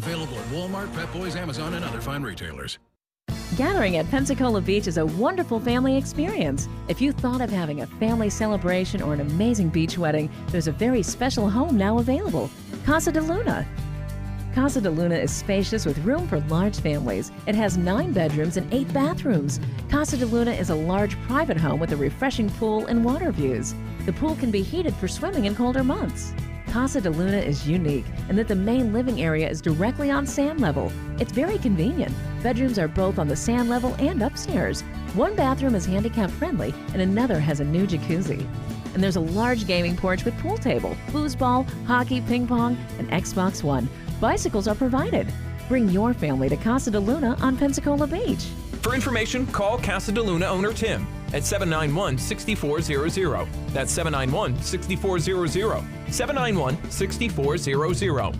Available at Walmart, Pep Boys, Amazon, and other fine retailers. Gathering at Pensacola Beach is a wonderful family experience. If you thought of having a family celebration or an amazing beach wedding, there's a very special home now available, Casa de Luna. Casa de Luna is spacious with room for large families. It has 9 bedrooms and 8 bathrooms. Casa de Luna is a large private home with a refreshing pool and water views. The pool can be heated for swimming in colder months. Casa de Luna is unique in that the main living area is directly on sand level. It's very convenient. Bedrooms are both on the sand level and upstairs. One bathroom is handicap friendly and another has a new jacuzzi. And there's a large gaming porch with pool table, foosball, hockey, ping pong, and Xbox One. Bicycles are provided. Bring your family to Casa de Luna on Pensacola Beach. For information, call Casa de Luna owner Tim at 791-6400. That's 791-6400. 791-6400.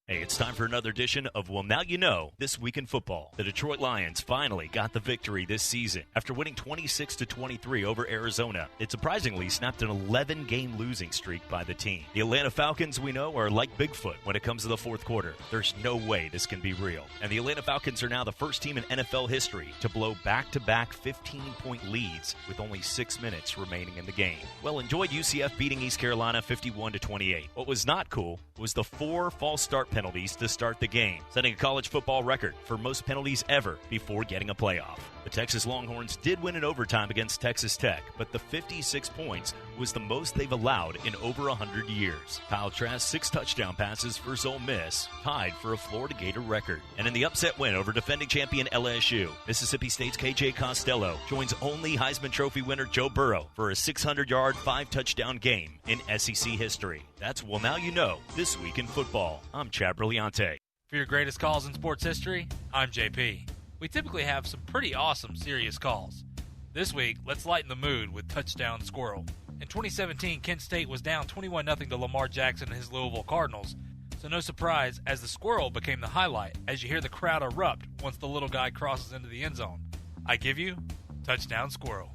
Hey, it's time for another edition of Well Now You Know This Week in Football. The Detroit Lions finally got the victory this season. After winning 26-23 over Arizona, it surprisingly snapped an 11-game losing streak by the team. The Atlanta Falcons, we know, are like Bigfoot when it comes to the fourth quarter. There's no way this can be real. And the Atlanta Falcons are now the first team in NFL history to blow back-to-back 15-point leads with only 6 minutes remaining in the game. Well, enjoyed UCF beating East Carolina 51-28. What was not cool was the 4 false start penalties to start the game, setting a college football record for most penalties ever before getting a playoff. The Texas Longhorns did win in overtime against Texas Tech, but the 56 points was the most they've allowed in over 100 years. Kyle Trask's 6 touchdown passes for Ole Miss tied for a Florida Gator record. And in the upset win over defending champion LSU, Mississippi State's KJ Costello joins only Heisman Trophy winner Joe Burrow for a 600-yard, 5-touchdown game in SEC history. That's Well Now You Know This Week in Football. I'm Chad Brilliante. For your greatest calls in sports history, I'm JP. We typically have some pretty awesome, serious calls. This week, let's lighten the mood with Touchdown Squirrel. In 2017, Kent State was down 21-0 to Lamar Jackson and his Louisville Cardinals, so no surprise as the squirrel became the highlight as you hear the crowd erupt once the little guy crosses into the end zone. I give you Touchdown Squirrel.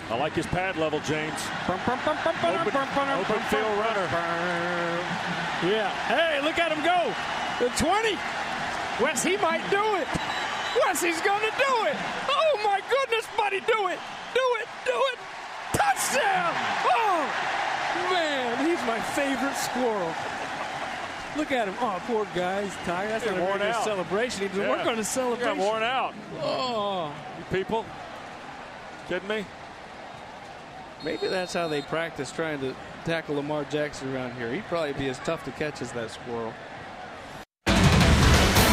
I like his pad level, James. Open field runner. Yeah. Hey, look at him go. The 20. Wes, he might do it. Wes, he's going to do it. Oh, my goodness, buddy, do it. Do it. Do it. Touchdown. Oh, man, he's my favorite squirrel. Look at him. Oh, poor guy. He's tired. That's not a very good celebration. He doesn't work on his celebration. He got worn out. Oh. You people kidding me? Maybe that's how they practice trying to tackle Lamar Jackson around here. He'd probably be as tough to catch as that squirrel.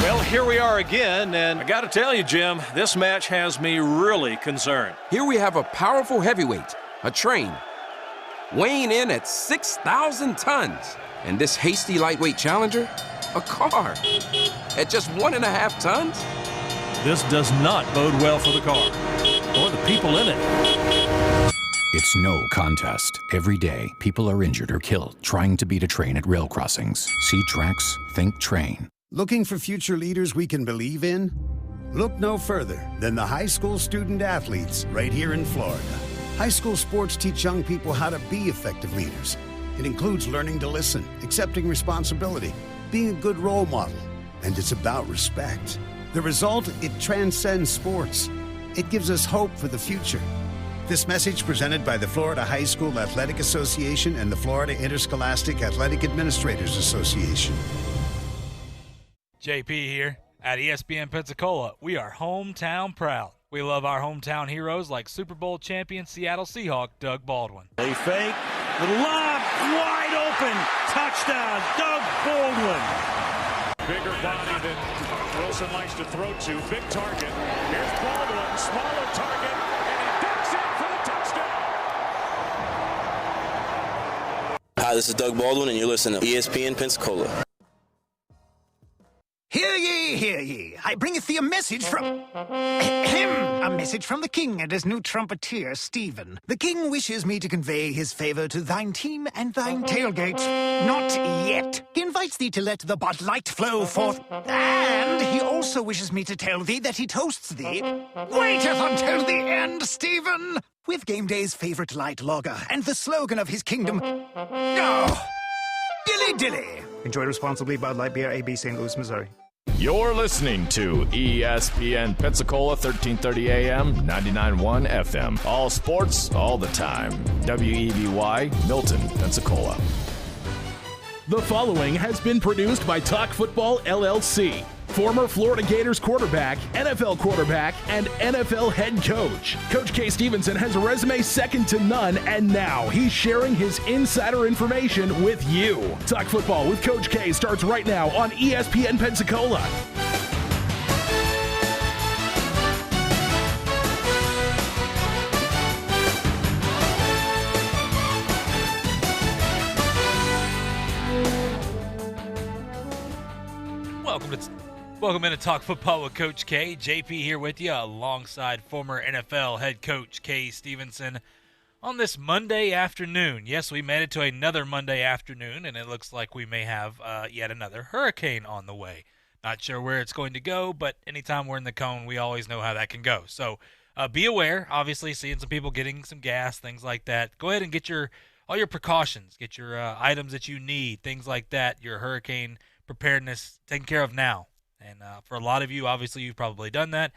Well, here we are again, and I got to tell you, Jim, this match has me really concerned. Here we have a powerful heavyweight, a train, weighing in at 6,000 tons. And this hasty lightweight challenger, a car, at just 1.5 tons? This does not bode well for the car, or the people in it. It's no contest. Every day, people are injured or killed trying to beat a train at rail crossings. See tracks, think train. Looking for future leaders we can believe in? Look no further than the high school student athletes right here in Florida. High school sports teach young people how to be effective leaders. It includes learning to listen, accepting responsibility, being a good role model, and it's about respect. The result, it transcends sports. It gives us hope for the future. This message presented by the Florida High School Athletic Association and the Florida Interscholastic Athletic Administrators Association. JP here. At ESPN Pensacola, we are hometown proud. We love our hometown heroes like Super Bowl champion Seattle Seahawk Doug Baldwin. They fake. The lob, wide open. Touchdown, Doug Baldwin. Bigger body than Wilson likes to throw to. Big target. Here's Baldwin, smaller target. Hi, this is Doug Baldwin, and you're listening to ESPN Pensacola. Hear ye, hear ye. I bringeth thee a message from a message from the king and his new trumpeter, Stephen. The king wishes me to convey his favor to thine team and thine tailgate. Not yet. He invites thee to let the Bud Light flow forth. And he also wishes me to tell thee that he toasts thee. Waiteth until the end, Stephen. with game day's favorite light lager and the slogan of his kingdom, oh, Dilly Dilly. Enjoy responsibly. Bud Light Beer, AB, St. Louis, Missouri. You're listening to ESPN Pensacola, 1330 AM, 99.1 FM. All sports, all the time. WEBY, Milton, Pensacola. The following has been produced by Talk Football LLC. Former Florida Gators quarterback, NFL quarterback, and NFL head coach. Coach K. Stevenson has a resume second to none, and now he's sharing his insider information with you. Talk Football with Coach K starts right now on ESPN Pensacola. Welcome into Talk Football with Coach K. JP here with you alongside former NFL head coach K. Stevenson on this Monday afternoon. Yes, we made it to another Monday afternoon, and it looks like we may have yet another hurricane on the way. Not sure where it's going to go, but anytime we're in the cone, we always know how that can go. So be aware, obviously, seeing some people getting some gas, things like that. Go ahead and get all your precautions, get your items that you need, things like that, your hurricane preparedness taken care of now. And for a lot of you, obviously, you've probably done that.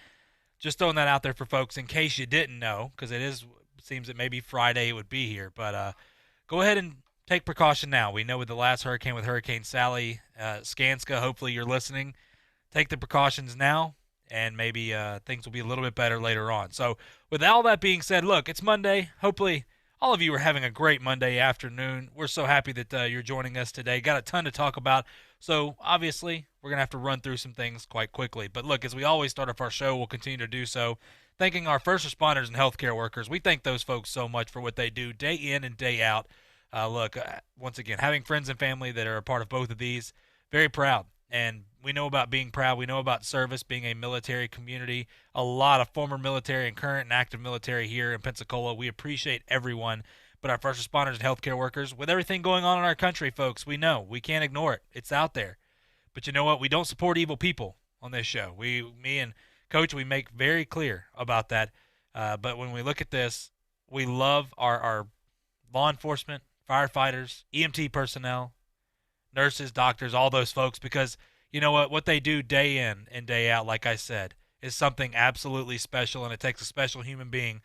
Just throwing that out there for folks in case you didn't know, because it seems that maybe Friday it would be here. But go ahead and take precaution now. We know with the last hurricane, with Hurricane Sally, Skanska, hopefully you're listening. Take the precautions now, and maybe things will be a little bit better later on. So with all that being said, look, it's Monday. Hopefully all of you are having a great Monday afternoon. We're so happy that you're joining us today. Got a ton to talk about. So obviously we're going to have to run through some things quite quickly. But look, as we always start off our show, we'll continue to do so. Thanking our first responders and healthcare workers. We thank those folks so much for what they do day in and day out. Once again, having friends and family that are a part of both of these, very proud. And we know about being proud. We know about service, being a military community. A lot of former military and current and active military here in Pensacola. We appreciate everyone. But our first responders and healthcare workers, with everything going on in our country, folks, we know. We can't ignore it. It's out there. But you know what? We don't support evil people on this show. Me and Coach, we make very clear about that. But when we look at this, we love our law enforcement, firefighters, EMT personnel, nurses, doctors, all those folks, because you know what they do day in and day out, like I said, is something absolutely special, and it takes a special human being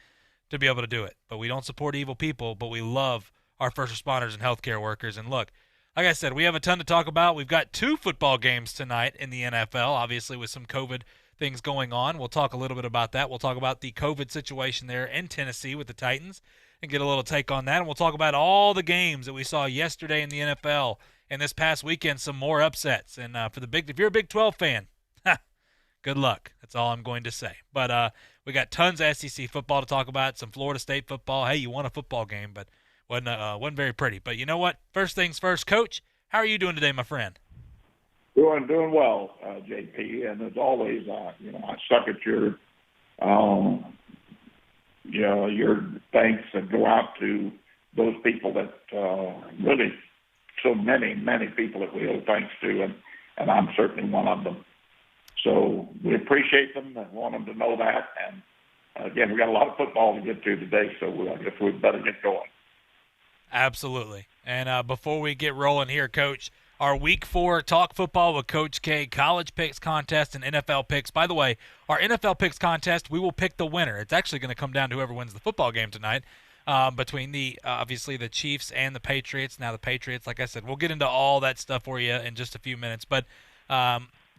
to be able to do it. But we don't support evil people, but we love our first responders and healthcare workers. And look, like I said, we have a ton to talk about. We've got 2 football games tonight in the NFL, obviously with some COVID things going on. We'll talk a little bit about that. We'll talk about the COVID situation there in Tennessee with the Titans and get a little take on that. And we'll talk about all the games that we saw yesterday in the NFL and this past weekend, some more upsets. And if you're a Big 12 fan, good luck. That's all I'm going to say. But we got tons of SEC football to talk about, some Florida State football. Hey, you won a football game, but wasn't very pretty. But you know what? First things first, Coach, how are you doing today, my friend? Doing well, JP. And as always, I suck at your thanks and go out to those people that really so many people that we owe thanks to, and I'm certainly one of them. So we appreciate them and want them to know that. And again, we got a lot of football to get to today, so I guess we'd better get going. Absolutely. And before we get rolling here, Coach, our Week 4 Talk Football with Coach K college picks contest and NFL picks. By the way, our NFL picks contest, we will pick the winner. It's actually going to come down to whoever wins the football game tonight. Between obviously the Chiefs and the Patriots. Now the Patriots, like I said, we'll get into all that stuff for you in just a few minutes. But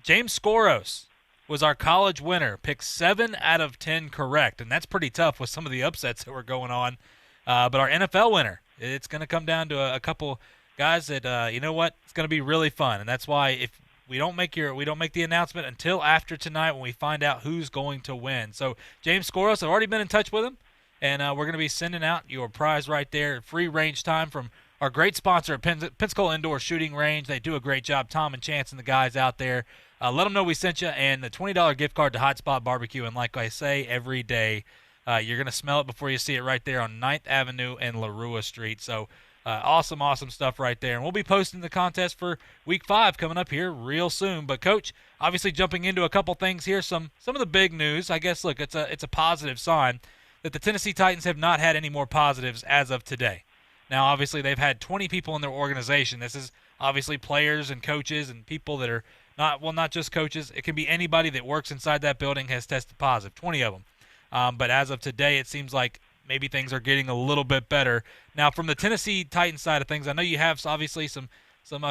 James Skoros was our college winner, picked 7 out of 10 correct, and that's pretty tough with some of the upsets that were going on. But our NFL winner, it's going to come down to a couple guys that you know what, it's going to be really fun, and that's why if we don't make the announcement until after tonight when we find out who's going to win. So James Skoros, I've already been in touch with him. And we're going to be sending out your prize right there, free range time from our great sponsor at Pensacola Indoor Shooting Range. They do a great job, Tom and Chance and the guys out there. Let them know we sent you, and the $20 gift card to Hot Spot Barbecue. And like I say, every day you're going to smell it before you see it right there on 9th Avenue and LaRua Street. So awesome stuff right there. And we'll be posting the contest for Week 5 coming up here real soon. But, Coach, obviously jumping into a couple things here, some of the big news. I guess, look, it's a positive sign. that the Tennessee Titans have not had any more positives as of today. Now, obviously, they've had 20 people in their organization. This is obviously players and coaches and people that are not just coaches. It can be anybody that works inside that building has tested positive, 20 of them. But as of today, it seems like maybe things are getting a little bit better. Now, from the Tennessee Titans side of things, I know you have obviously some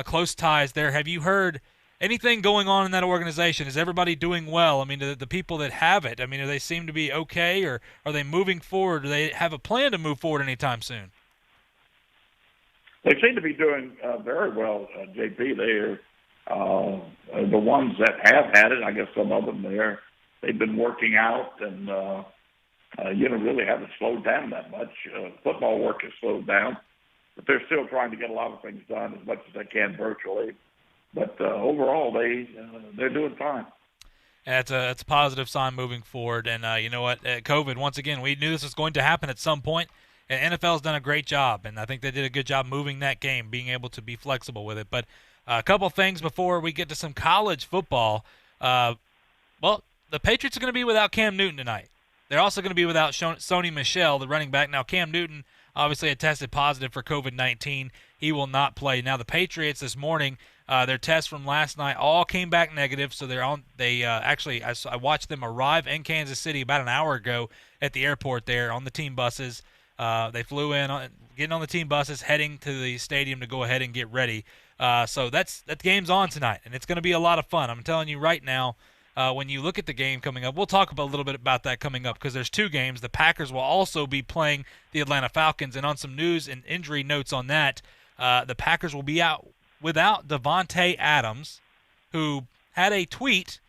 close ties there. Have you heard anything going on in that organization? Is everybody doing well? I mean, the people that have it, I mean, do they seem to be okay, or are they moving forward? Do they have a plan to move forward anytime soon? They seem to be doing very well, JP. They're the ones that have had it. I guess some of them they've been working out and really haven't slowed down that much. Football work has slowed down, but they're still trying to get a lot of things done as much as they can virtually. But overall, they're doing fine. It's a positive sign moving forward. And you know what? COVID, once again, we knew this was going to happen at some point. And NFL's done a great job, and I think they did a good job moving that game, being able to be flexible with it. But a couple things before we get to some college football. Well, the Patriots are going to be without Cam Newton tonight. They're also going to be without Sony Michel, the running back. Now, Cam Newton obviously had tested positive for COVID-19. He will not play. Now, the Patriots this morning, their tests from last night all came back negative, so they're on. I watched them arrive in Kansas City about an hour ago at the airport there on the team buses. They flew in, getting on the team buses, heading to the stadium to go ahead and get ready. So that game's on tonight, and it's going to be a lot of fun. I'm telling you right now, when you look at the game coming up, we'll talk a little bit about that coming up because there's two games. The Packers will also be playing the Atlanta Falcons, and on some news and injury notes on that, the Packers will be out without Devontae Adams, who had a tweet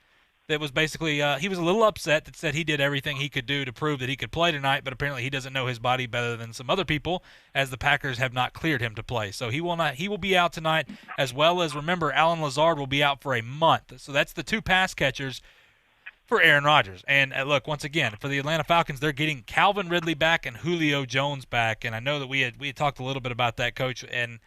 that was basically he was a little upset that said he did everything he could do to prove that he could play tonight, but apparently he doesn't know his body better than some other people, as the Packers have not cleared him to play. So he will be out tonight, as well as, remember, Alan Lazard will be out for a month. So that's the two pass catchers for Aaron Rodgers. And look, once again, for the Atlanta Falcons, they're getting Calvin Ridley back and Julio Jones back. And I know that we had talked a little bit about that, Coach. And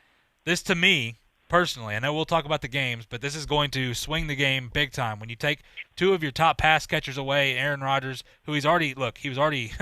this, to me, personally, I know we'll talk about the games, but this is going to swing the game big time. When you take two of your top pass catchers away, Aaron Rodgers, who he was already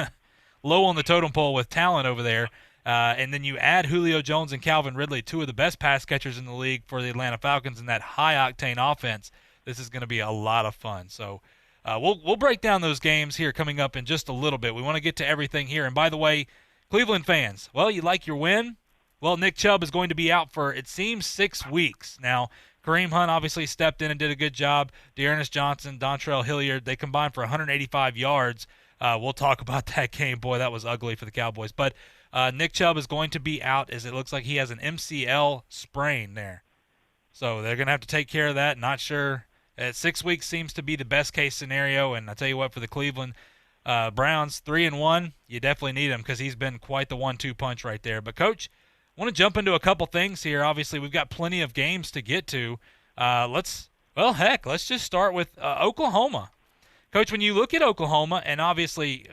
low on the totem pole with talent over there, and then you add Julio Jones and Calvin Ridley, two of the best pass catchers in the league for the Atlanta Falcons in that high-octane offense. This is going to be a lot of fun. So we'll break down those games here coming up in just a little bit. We want to get to everything here. And by the way, Cleveland fans, well, you like your win? Well, Nick Chubb is going to be out for, it seems, 6 weeks. Now, Kareem Hunt obviously stepped in and did a good job. Dearness Johnson, Dontrell Hilliard, they combined for 185 yards. We'll talk about that game. Boy, that was ugly for the Cowboys. But Nick Chubb is going to be out, as it looks like he has an MCL sprain there. So they're going to have to take care of that. Not sure. 6 weeks seems to be the best-case scenario. And I tell you what, for the Cleveland Browns, 3-1, you definitely need him because he's been quite the 1-2 punch right there. But, Coach, I want to jump into a couple things here. Obviously, we've got plenty of games to get to. Let's just start with Oklahoma. Coach, when you look at Oklahoma, and obviously,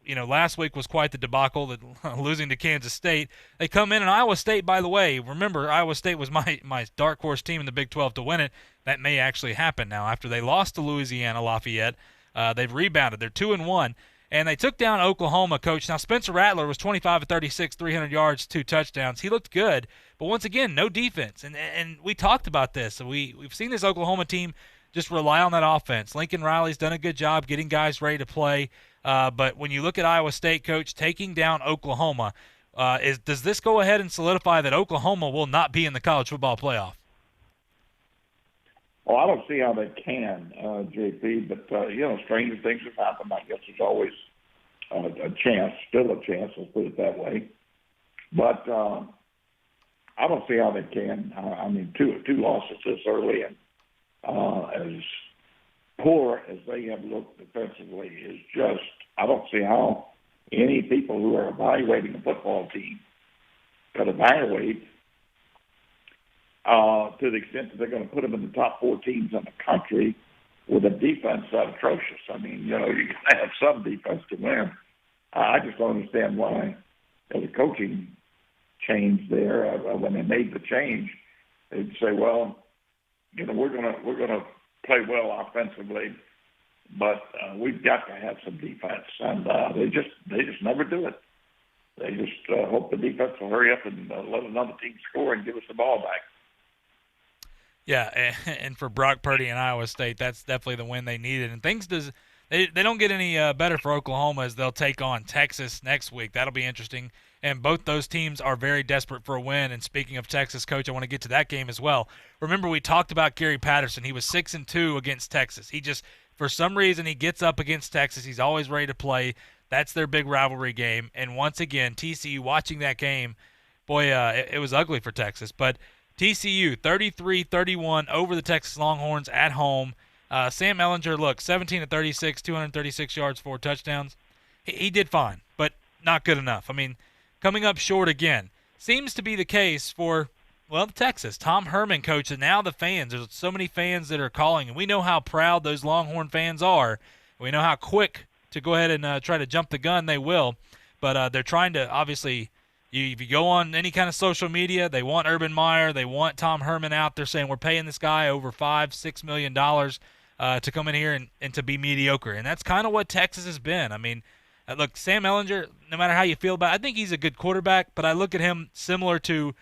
last week was quite the debacle, losing to Kansas State. They come in, and Iowa State, by the way, remember, Iowa State was my dark horse team in the Big 12 to win it. That may actually happen now. After they lost to Louisiana Lafayette, they've rebounded. They're 2-1. And they took down Oklahoma, Coach. Now, Spencer Rattler was 25 of 36, 300 yards, 2 touchdowns. He looked good, but once again, no defense. And we talked about this. We've seen this Oklahoma team just rely on that offense. Lincoln Riley's done a good job getting guys ready to play. But when you look at Iowa State, Coach, taking down Oklahoma, does this go ahead and solidify that Oklahoma will not be in the college football playoff? Well, I don't see how they can, JP, but, stranger things have happened. I guess there's always a chance, still a chance, let's put it that way. But I don't see how they can. I mean, two losses this early, and as poor as they have looked defensively is just, I don't see how any people who are evaluating a football team could evaluate to the extent that they're going to put them in the top 4 teams in the country with a defense that atrocious. I mean, you can have some defense to win. I just don't understand why the coaching change there. When they made the change, they'd say, well, we're going to play well offensively, but we've got to have some defense, and they just never do it. They just hope the defense will hurry up and let another team score and give us the ball back. Yeah, and for Brock Purdy and Iowa State, that's definitely the win they needed. And they don't get any better for Oklahoma as they'll take on Texas next week. That'll be interesting. And both those teams are very desperate for a win. And speaking of Texas, Coach, I want to get to that game as well. Remember, we talked about Gary Patterson. He was 6-2 against Texas. He just, for some reason, he gets up against Texas. He's always ready to play. That's their big rivalry game. And once again, TCU watching that game, boy, it was ugly for Texas. But TCU 33-31 over the Texas Longhorns at home. Sam Ehlinger, look, 17-36, 236 yards, 4 touchdowns. He did fine, but not good enough. I mean, coming up short again. Seems to be the case for, well, Texas. Tom Herman, coach, and now the fans. There's so many fans that are calling, and we know how proud those Longhorn fans are. We know how quick to go ahead and try to jump the gun they will. But they're trying to, obviously, if you go on any kind of social media, they want Urban Meyer, they want Tom Herman out there saying we're paying this guy over $5-6 million to come in here and to be mediocre. And that's kind of what Texas has been. I mean, look, Sam Ehlinger, no matter how you feel about it, I think he's a good quarterback, but I look at him similar to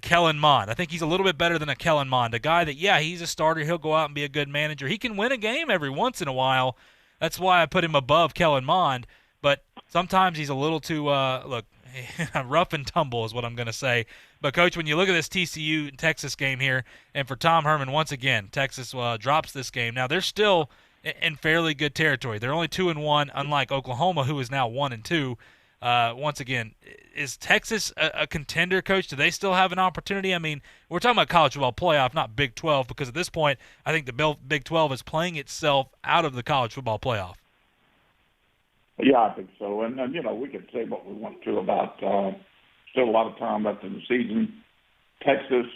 Kellen Mond. I think he's a little bit better than a Kellen Mond, a guy that, yeah, he's a starter. He'll go out and be a good manager. He can win a game every once in a while. That's why I put him above Kellen Mond. But sometimes he's a little too, rough and tumble is what I'm going to say. But, Coach, when you look at this TCU-Texas game here, and for Tom Herman, once again, Texas drops this game. Now, they're still in fairly good territory. They're only 2-1, unlike Oklahoma, who is now 1-2. Once again, is Texas a contender, Coach? Do they still have an opportunity? I mean, we're talking about college football playoff, not Big 12, because at this point, I think the Big 12 is playing itself out of the college football playoff. Yeah, I think so. And we can say what we want to about still a lot of time left in the season. Texas,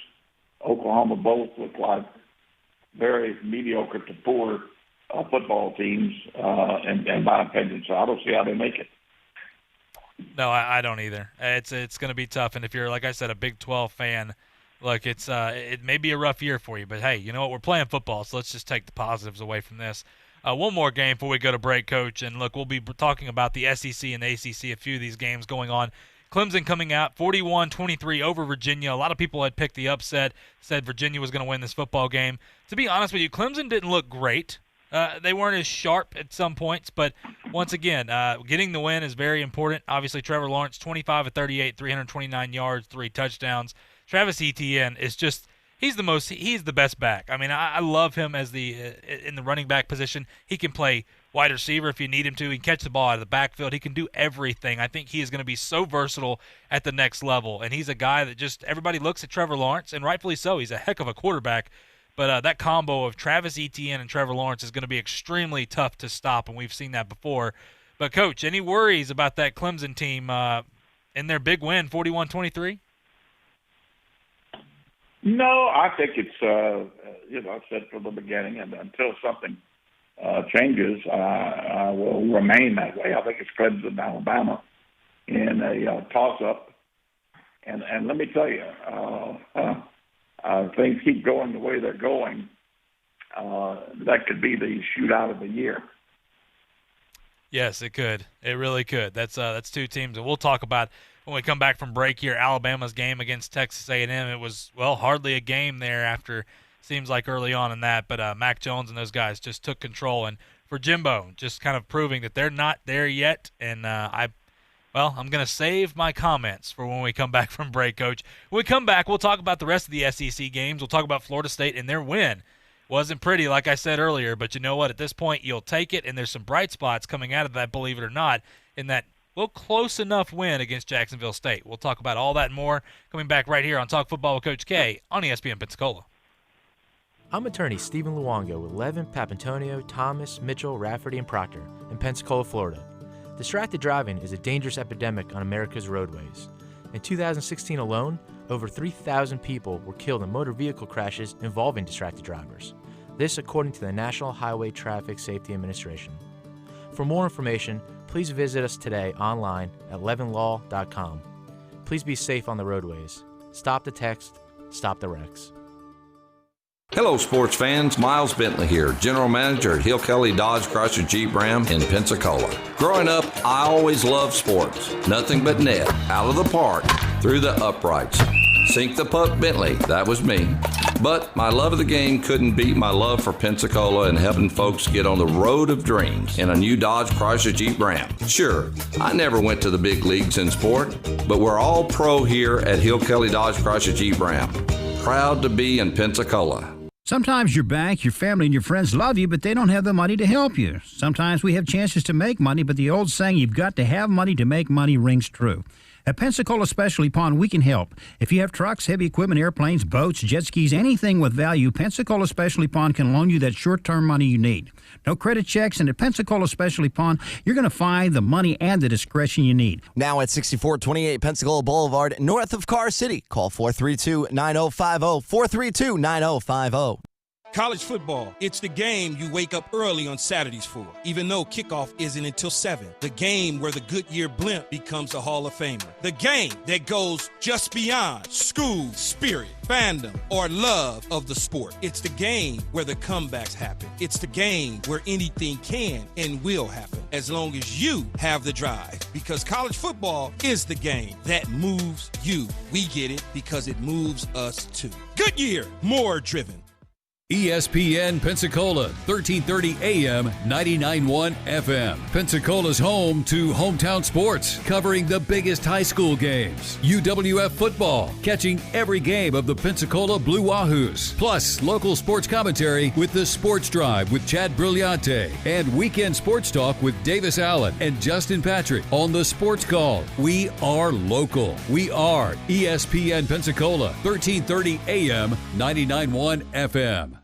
Oklahoma both look like very mediocre to poor football teams, in my opinion. So I don't see how they make it. No, I don't either. It's going to be tough. And if you're, like I said, a Big 12 fan, look, it may be a rough year for you. But, hey, you know what? We're playing football, so let's just take the positives away from this. One more game before we go to break, Coach. And, look, we'll be talking about the SEC and the ACC, a few of these games going on. Clemson coming out 41-23 over Virginia. A lot of people had picked the upset, said Virginia was going to win this football game. To be honest with you, Clemson didn't look great. They weren't as sharp at some points, but once again, getting the win is very important. Obviously, Trevor Lawrence, 25 of 38, 329 yards, 3 touchdowns. Travis Etienne is just he's the best back. I mean, I love him as in the running back position. He can play wide receiver if you need him to. He can catch the ball out of the backfield. He can do everything. I think he is going to be so versatile at the next level, and he's a guy that just everybody looks at Trevor Lawrence, and rightfully so. He's a heck of a quarterback. But that combo of Travis Etienne and Trevor Lawrence is going to be extremely tough to stop, and we've seen that before. But, Coach, any worries about that Clemson team in their big win, 41-23? No, I think it's, I said from the beginning, and until something changes, I will remain that way. I think it's Clemson, Alabama in a toss-up. And let me tell you, things keep going the way they're going, that could be the shootout of the year. Yes, it could. It really could. That's two teams, and we'll talk about when we come back from break here. Alabama's game against Texas A&M. It was hardly a game there after seems like early on in that, but Mac Jones and those guys just took control. And for Jimbo, just kind of proving that they're not there yet. And I'm going to save my comments for when we come back from break, Coach. When we come back, we'll talk about the rest of the SEC games. We'll talk about Florida State and their win. Wasn't pretty, like I said earlier, but you know what? At this point, you'll take it, and there's some bright spots coming out of that, believe it or not, in that close enough win against Jacksonville State. We'll talk about all that and more coming back right here on Talk Football with Coach K on ESPN Pensacola. I'm attorney Stephen Luongo with Levin, Papantonio, Thomas, Mitchell, Rafferty, and Proctor in Pensacola, Florida. Distracted driving is a dangerous epidemic on America's roadways. In 2016 alone, over 3,000 people were killed in motor vehicle crashes involving distracted drivers. This according to the National Highway Traffic Safety Administration. For more information, please visit us today online at levinlaw.com. Please be safe on the roadways. Stop the text. Stop the wrecks. Hello, sports fans. Miles Bentley here, General Manager at Hill Kelly Dodge Chrysler Jeep Ram in Pensacola. Growing up, I always loved sports. Nothing but net, out of the park, through the uprights. Sink the puck Bentley, that was me. But my love of the game couldn't beat my love for Pensacola and helping folks get on the road of dreams in a new Dodge Chrysler Jeep Ram. Sure, I never went to the big leagues in sport, but we're all pro here at Hill Kelly Dodge Chrysler Jeep Ram. Proud to be in Pensacola. Sometimes your bank, your family, and your friends love you, but they don't have the money to help you. Sometimes we have chances to make money, but the old saying, you've got to have money to make money, rings true. At Pensacola Specialty Pond, we can help. If you have trucks, heavy equipment, airplanes, boats, jet skis, anything with value, Pensacola Specialty Pond can loan you that short-term money you need. No credit checks, and at Pensacola Specialty Pond, you're going to find the money and the discretion you need. Now at 6428 Pensacola Boulevard, north of Car City. Call 432-9050, 432-9050. College football, it's the game you wake up early on Saturdays for, even though kickoff isn't until 7. The game where the Goodyear blimp becomes a Hall of Famer. The game that goes just beyond school, spirit, fandom, or love of the sport. It's the game where the comebacks happen. It's the game where anything can and will happen, as long as you have the drive. Because college football is the game that moves you. We get it because it moves us too. Goodyear, more driven. ESPN Pensacola, 1330 AM, 99.1 FM. Pensacola's home to hometown sports, covering the biggest high school games. UWF football, catching every game of the Pensacola Blue Wahoos. Plus, local sports commentary with the Sports Drive with Chad Brillante. And weekend sports talk with Davis Allen and Justin Patrick on the Sports Call. We are local. We are ESPN Pensacola, 1330 AM, 99.1 FM.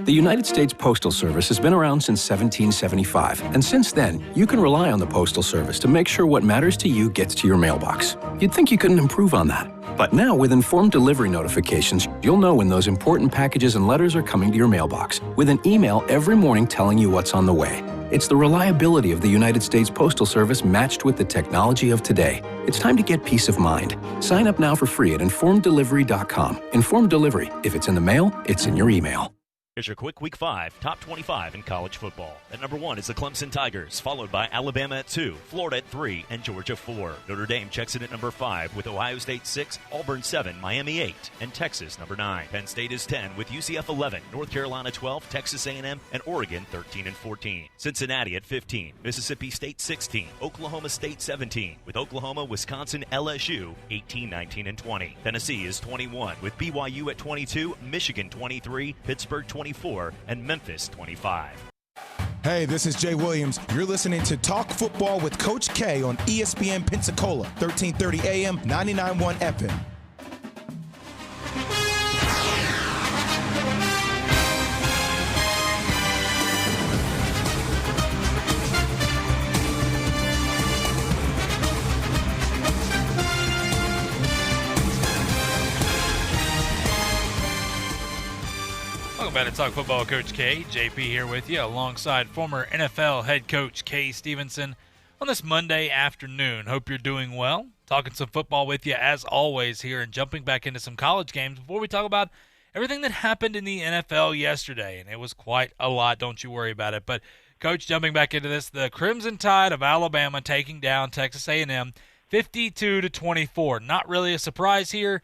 The United States Postal Service has been around since 1775, and since then, you can rely on the Postal Service to make sure what matters to you gets to your mailbox. You'd think you couldn't improve on that. But now, with informed delivery notifications, you'll know when those important packages and letters are coming to your mailbox, with an email every morning telling you what's on the way. It's the reliability of the United States Postal Service matched with the technology of today. It's time to get peace of mind. Sign up now for free at informeddelivery.com. Informed Delivery. If it's in the mail, it's in your email. Here's your quick Week 5 top 25 in college football. At number 1 is the Clemson Tigers, followed by Alabama at 2, Florida at 3, and Georgia 4. Notre Dame checks in at number 5 with Ohio State 6, Auburn 7, Miami 8, and Texas number 9. Penn State is 10 with UCF 11, North Carolina 12, Texas A&M, and Oregon 13 and 14. Cincinnati at 15, Mississippi State 16, Oklahoma State 17, with Oklahoma, Wisconsin, LSU 18, 19, and 20. Tennessee is 21 with BYU at 22, Michigan 23, Pittsburgh 24, and Memphis 25. Hey, this is Jay Williams. You're listening to Talk Football with Coach K on ESPN Pensacola, 1330 AM, 99.1 FM. Welcome back to Talk Football with Coach K. JP here with you alongside former NFL head coach Kay Stevenson on this Monday afternoon. Hope you're doing well. Talking some football with you as always here and jumping back into some college games before we talk about everything that happened in the NFL yesterday. And it was quite a lot, don't you worry about it. But Coach, jumping back into this, the Crimson Tide of Alabama taking down Texas A&M 52-24. Not really a surprise here.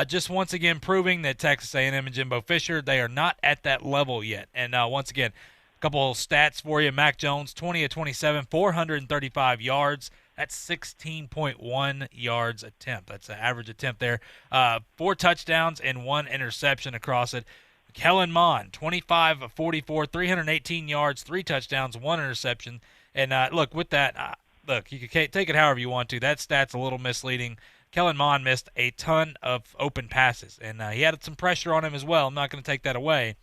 Just once again proving that Texas A&M and Jimbo Fisher, they are not at that level yet. And once again, a couple of stats for you. Mac Jones, 20 of 27, 435 yards. That's 16.1 yards attempt. That's an average attempt there. 4 touchdowns and 1 interception across it. Kellen Mond, 25 of 44, 318 yards, 3 touchdowns, 1 interception. And look, with that, look, you can take it however you want to. That stat's a little misleading. Kellen Mond missed a ton of open passes, and he had some pressure on him as well. I'm not going to take that away.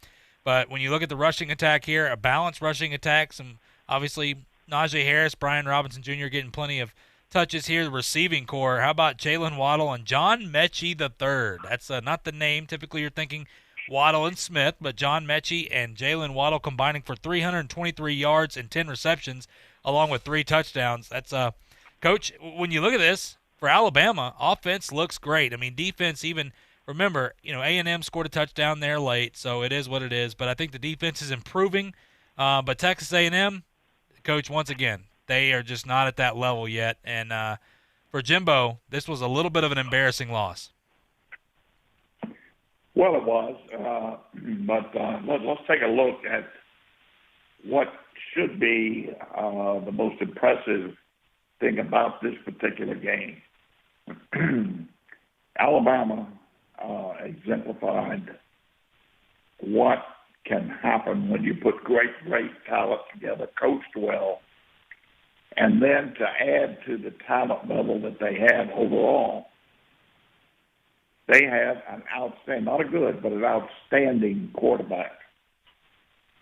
But when you look at the rushing attack here, a balanced rushing attack, some obviously Najee Harris, Brian Robinson Jr. getting plenty of touches here. The receiving core, how about Jalen Waddle and John Mechie III? That's not the name. Typically you're thinking Waddle and Smith, but John Mechie and Jalen Waddle combining for 323 yards and 10 receptions, along with 3 touchdowns. That's Coach, when you look at this, for Alabama, offense looks great. I mean, defense, even remember, A&M scored a touchdown there late, so it is what it is. But I think the defense is improving. But Texas A&M, Coach, once again, they are just not at that level yet. And for Jimbo, this was a little bit of an embarrassing loss. Well, it was. But let's take a look at what should be the most impressive thing about this particular game. Alabama exemplified what can happen when you put great talent together, coached well, and then to add to the talent level that they have overall, they have an outstanding, not a good, but an outstanding quarterback.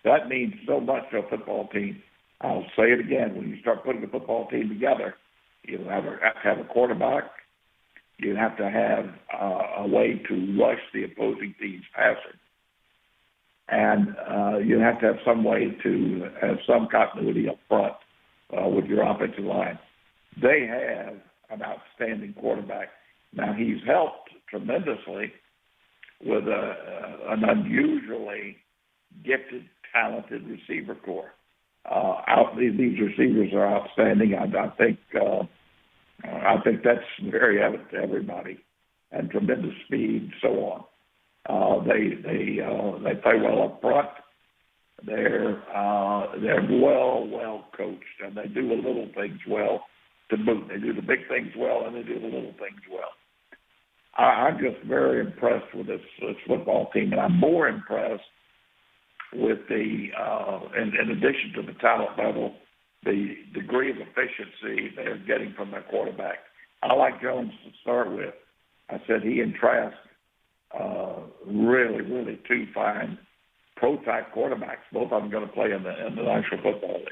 That means so much to a football team. I'll say it again. When you start putting a football team together, you have to have a quarterback. You have to have a way to rush the opposing team's passer. And you have to have some way to have some continuity up front with your offensive line. They have an outstanding quarterback. Now, he's helped tremendously with an unusually gifted, talented receiver corps. These receivers are outstanding. I think that's very evident to everybody, and tremendous speed, so on. They play well up front. They're well coached, and they do the little things well to boot. They do the big things well, and they do the little things well. I'm just very impressed with this football team, and I'm more impressed with in addition to the talent level, the degree of efficiency they're getting from their quarterback. I like Jones to start with. I said he and Trask, really two fine pro-type quarterbacks. Both of them going to play in the National Football League.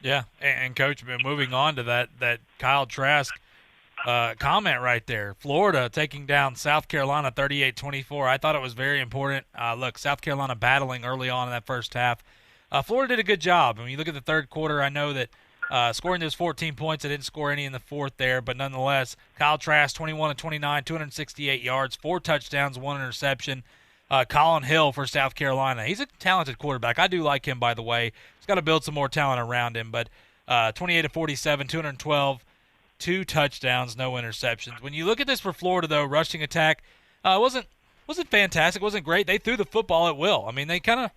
Yeah, and Coach, moving on to that Kyle Trask comment right there. Florida taking down South Carolina 38-24. I thought it was very important. Look, South Carolina battling early on in that first half. Florida did a good job. When you look at the third quarter, I know that scoring those 14 points, they didn't score any in the fourth there, but nonetheless, Kyle Trask, 21-29, 268 yards, 4 touchdowns, 1 interception. Colin Hill for South Carolina. He's a talented quarterback. I do like him, by the way. He's got to build some more talent around him, but 28-47, 212, 2 touchdowns, no interceptions. When you look at this for Florida, though, rushing attack wasn't fantastic, wasn't great. They threw the football at will. I mean, they kind of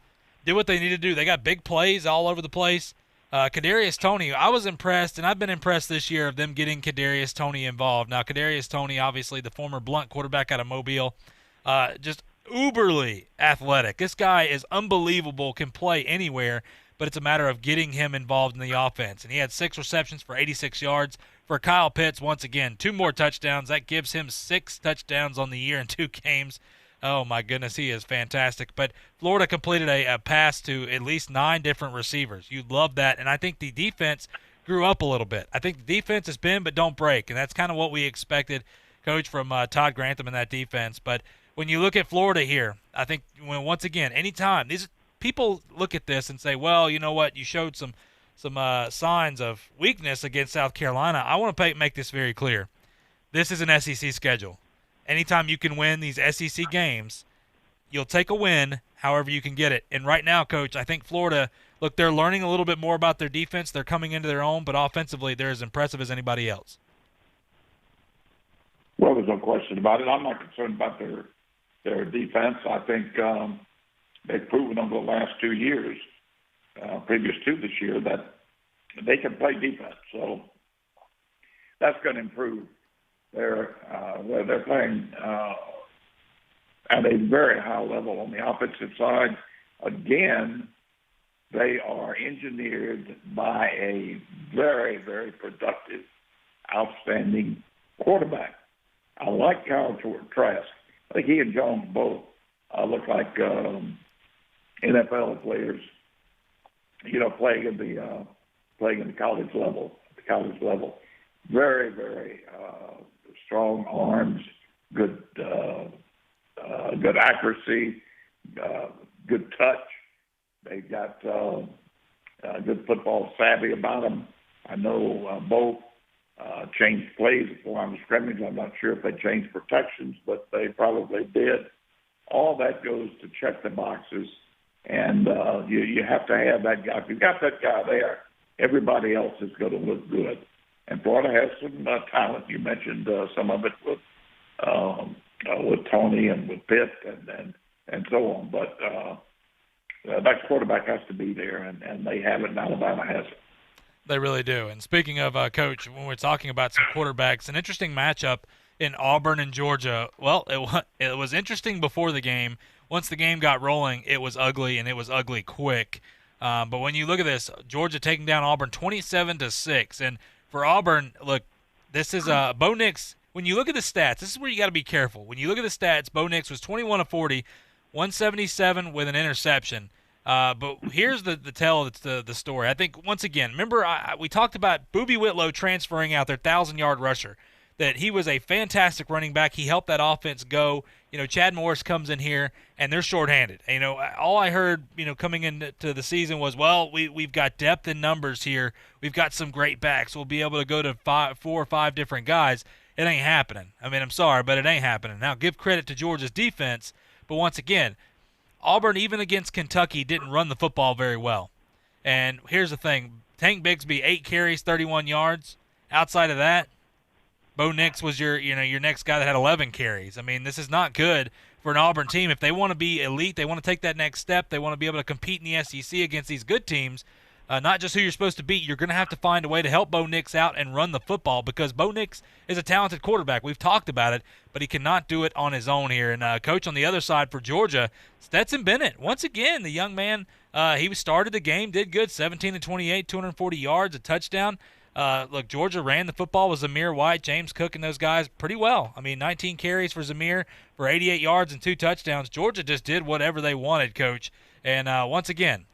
did what they needed to do. They got big plays all over the place. Kadarius Toney, I was impressed, and I've been impressed this year of them getting Kadarius Toney involved. Now, Kadarius Toney, obviously the former Blunt quarterback out of Mobile, just uberly athletic. This guy is unbelievable, can play anywhere, but it's a matter of getting him involved in the offense. And he had 6 receptions for 86 yards. For Kyle Pitts, once again, 2 more touchdowns. That gives him 6 touchdowns on the year in 2 games. Oh, my goodness, he is fantastic. But Florida completed a pass to at least 9 different receivers. You'd love that. And I think the defense grew up a little bit. I think the defense is bend but don't break, and that's kind of what we expected, Coach, from Todd Grantham in that defense. But when you look at Florida here, I think, once again, anytime these people look at this and say, well, you know what, you showed some signs of weakness against South Carolina. I want to make this very clear. This is an SEC schedule. Anytime you can win these SEC games, you'll take a win however you can get it. And right now, Coach, I think Florida, look, they're learning a little bit more about their defense. They're coming into their own, but offensively, they're as impressive as anybody else. Well, there's no question about it. I'm not concerned about their defense. I think they've proven over the last 2 years, previous to this year, that they can play defense. So that's going to improve. They're playing at a very high level on the offensive side. Again, they are engineered by a very, very productive, outstanding quarterback. I like Kyle Trask. I think he and Jones both look like NFL players, playing in the college level. Very, very strong arms, good accuracy, good touch. They've got good football savvy about them. I know both changed plays at the line of scrimmage. I'm not sure if they changed protections, but they probably did. All that goes to check the boxes, and you have to have that guy. If you've got that guy there, everybody else is going to look good. And Florida has some talent. You mentioned some of it with Tony and with Pitt and so on. But that quarterback has to be there, and they have it, and Alabama has it. They really do. And speaking of, Coach, when we're talking about some quarterbacks, an interesting matchup in Auburn and Georgia. Well, it was interesting before the game. Once the game got rolling, it was ugly, and it was ugly quick. But when you look at this, Georgia taking down Auburn 27-6. And for Auburn, look, this is Bo Nix. When you look at the stats, this is where you got to be careful. When you look at the stats, Bo Nix was 21 of 40, 177 with an interception. But here's the tell that's the story. I think, once again, remember we talked about Boobie Whitlow transferring out their 1,000-yard rusher, that he was a fantastic running back. He helped that offense go. Chad Morris comes in here, and they're shorthanded. All I heard, coming into the season was, well, we've got depth in numbers here. We've got some great backs. We'll be able to go to 4 or 5 different guys. It ain't happening. I mean, I'm sorry, but it ain't happening. Now, give credit to Georgia's defense, but once again, Auburn, even against Kentucky, didn't run the football very well. And here's the thing. Tank Bigsby, 8 carries, 31 yards. Outside of that, Bo Nix was your next guy that had 11 carries. I mean, this is not good for an Auburn team. If they want to be elite, they want to take that next step, they want to be able to compete in the SEC against these good teams, not just who you're supposed to beat, you're going to have to find a way to help Bo Nix out and run the football, because Bo Nix is a talented quarterback. We've talked about it, but he cannot do it on his own here. And, Coach, on the other side for Georgia, Stetson Bennett. Once again, the young man, he started the game, did good, 17-28, 240 yards, a touchdown. Look, Georgia ran the football with Zamir White, James Cook, and those guys pretty well. I mean, 19 carries for Zamir for 88 yards and 2 touchdowns. Georgia just did whatever they wanted, Coach. And once again,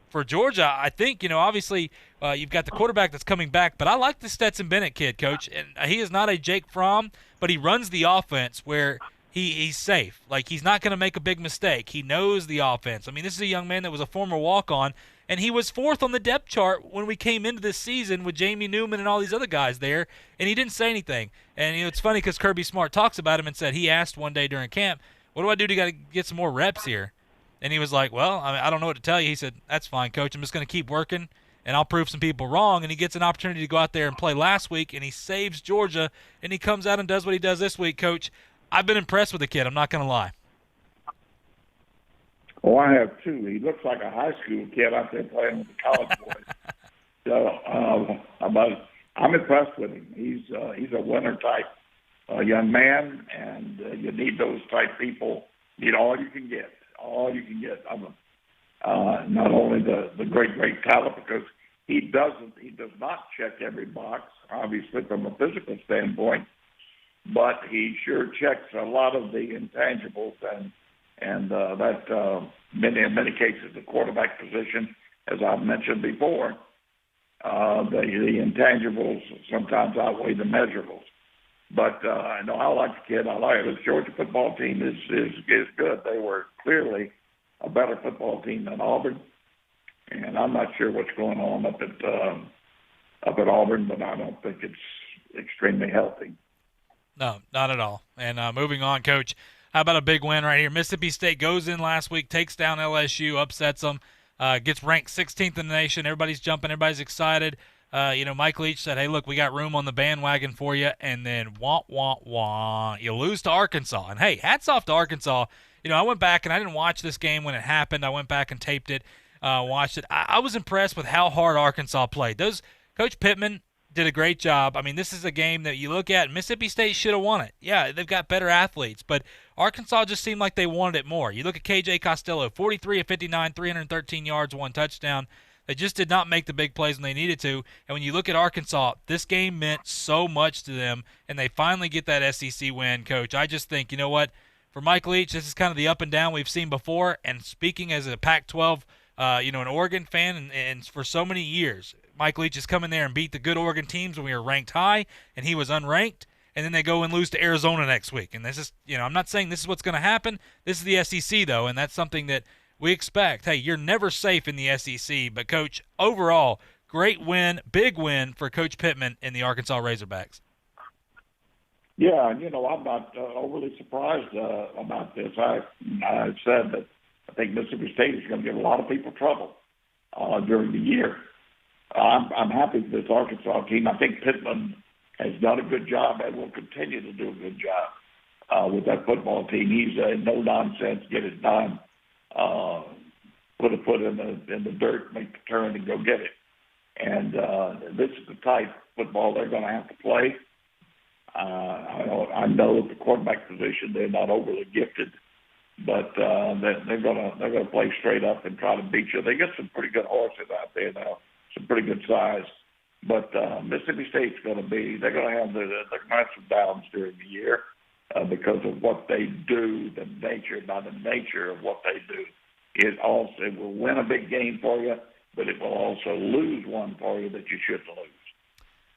for Georgia, I think, obviously you've got the quarterback that's coming back, but I like the Stetson Bennett kid, Coach. And he is not a Jake Fromm, but he runs the offense where he's safe. Like, he's not going to make a big mistake. He knows the offense. I mean, this is a young man that was a former walk-on, and he was 4th on the depth chart when we came into this season with Jamie Newman and all these other guys there, and he didn't say anything. And it's funny because Kirby Smart talks about him and said he asked one day during camp, what do I do to get some more reps here? And he was like, well, I don't know what to tell you. He said, that's fine, Coach. I'm just going to keep working, and I'll prove some people wrong. And he gets an opportunity to go out there and play last week, and he saves Georgia, and he comes out and does what he does this week, Coach. I've been impressed with the kid. I'm not going to lie. Oh, I have too. He looks like a high school kid out there playing with the college boys. So, I'm impressed with him. He's a winner type young man, and you need those type people. You need all you can get of them. Not only the great talent, because he does not check every box, obviously from a physical standpoint, but he sure checks a lot of the intangibles, and that in many cases the quarterback position, as I've mentioned before, the intangibles sometimes outweigh the measurables. But I like the kid. I like it. The Georgia football team is good. They were clearly a better football team than Auburn, and I'm not sure what's going on up at Auburn, but I don't think it's extremely healthy. No, not at all. And moving on, Coach, how about a big win right here? Mississippi State goes in last week, takes down LSU, upsets them, gets ranked 16th in the nation. Everybody's jumping. Everybody's excited. Mike Leach said, hey, look, we got room on the bandwagon for you. And then, you lose to Arkansas. And, hey, hats off to Arkansas. I went back, and I didn't watch this game when it happened. I went back and taped it, watched it. I was impressed with how hard Arkansas played. Coach Pittman did a great job. I mean, this is a game that you look at, Mississippi State should have won it. Yeah, they've got better athletes, but Arkansas just seemed like they wanted it more. You look at KJ Costello, 43 of 59, 313 yards, 1 touchdown. They just did not make the big plays when they needed to. And when you look at Arkansas, this game meant so much to them, and they finally get that SEC win, Coach. I just think, you know what, for Mike Leach, this is kind of the up and down we've seen before. And speaking as a Pac-12, an Oregon fan, and for so many years, Mike Leach has come in there and beat the good Oregon teams when we were ranked high, and he was unranked. And then they go and lose to Arizona next week. And this is, I'm not saying this is what's going to happen. This is the SEC, though, and that's something that we expect. Hey, you're never safe in the SEC. But, Coach, overall, great win, big win for Coach Pittman and the Arkansas Razorbacks. Yeah, I'm not overly surprised about this. I said that I think Mississippi State is going to give a lot of people trouble during the year. I'm happy for this Arkansas team. I think Pittman has done a good job and will continue to do a good job with that football team. He's no nonsense, get it done, put a foot in the dirt, make the turn, and go get it. And this is the type of football they're going to have to play. I know at the quarterback position they're not overly gifted, but they're going to play straight up and try to beat you. They got some pretty good horses out there now, some pretty good size. But Mississippi State's they're going to have the ups and downs during the year because of what they do, the nature of what they do. It will win a big game for you, but it will also lose one for you that you shouldn't lose.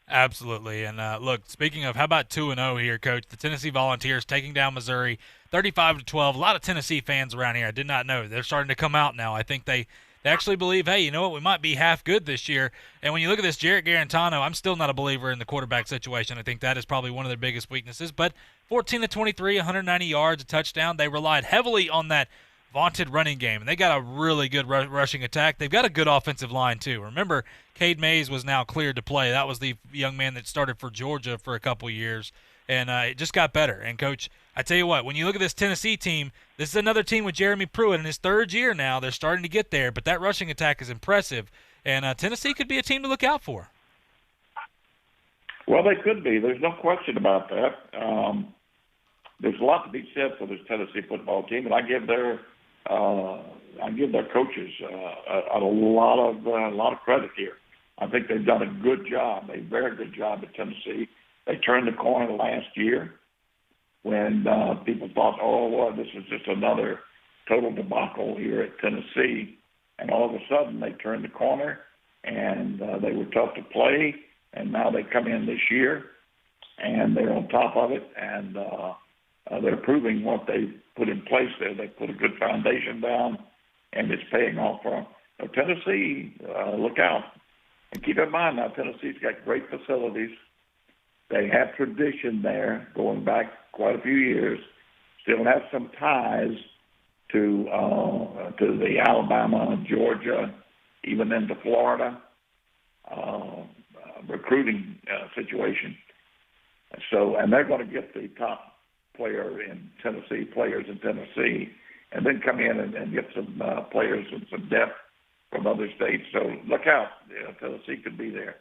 Absolutely. And look, speaking of, how about 2-0 here, Coach? The Tennessee Volunteers taking down Missouri 35-12. A lot of Tennessee fans around here, I did not know. They're starting to come out now. I think they actually believe, hey, you know what, we might be half good this year. And when you look at this Jarrett Garantano, I'm still not a believer in the quarterback situation. I think that is probably one of their biggest weaknesses. But 14-23, 190 yards, a touchdown. They relied heavily on that vaunted running game, and they got a really good rushing attack. They've got a good offensive line, too. Remember, Cade Mays was now cleared to play. That was the young man that started for Georgia for a couple years, and it just got better. And, Coach, I tell you what, when you look at this Tennessee team, this is another team with Jeremy Pruitt in his third year now. They're starting to get there, but that rushing attack is impressive, and Tennessee could be a team to look out for. Well, they could be. There's no question about that. There's a lot to be said for this Tennessee football team, and I give their coaches a lot of credit here. I think they've done a good job, a very good job at Tennessee. They turned the corner last year when people thought, oh, well, this is just another total debacle here at Tennessee. And all of a sudden they turned the corner, and they were tough to play. And now they come in this year, and they're on top of it, and they're proving what they put in place there. They put a good foundation down, and it's paying off for them. So Tennessee, look out. And keep in mind now, Tennessee's got great facilities. They have tradition there going back quite a few years. Still have some ties to the Alabama, Georgia, even into Florida recruiting situation. So, and they're going to get the top players in Tennessee, and then come in and get some players and some depth from other states. So look out. Tennessee could be there.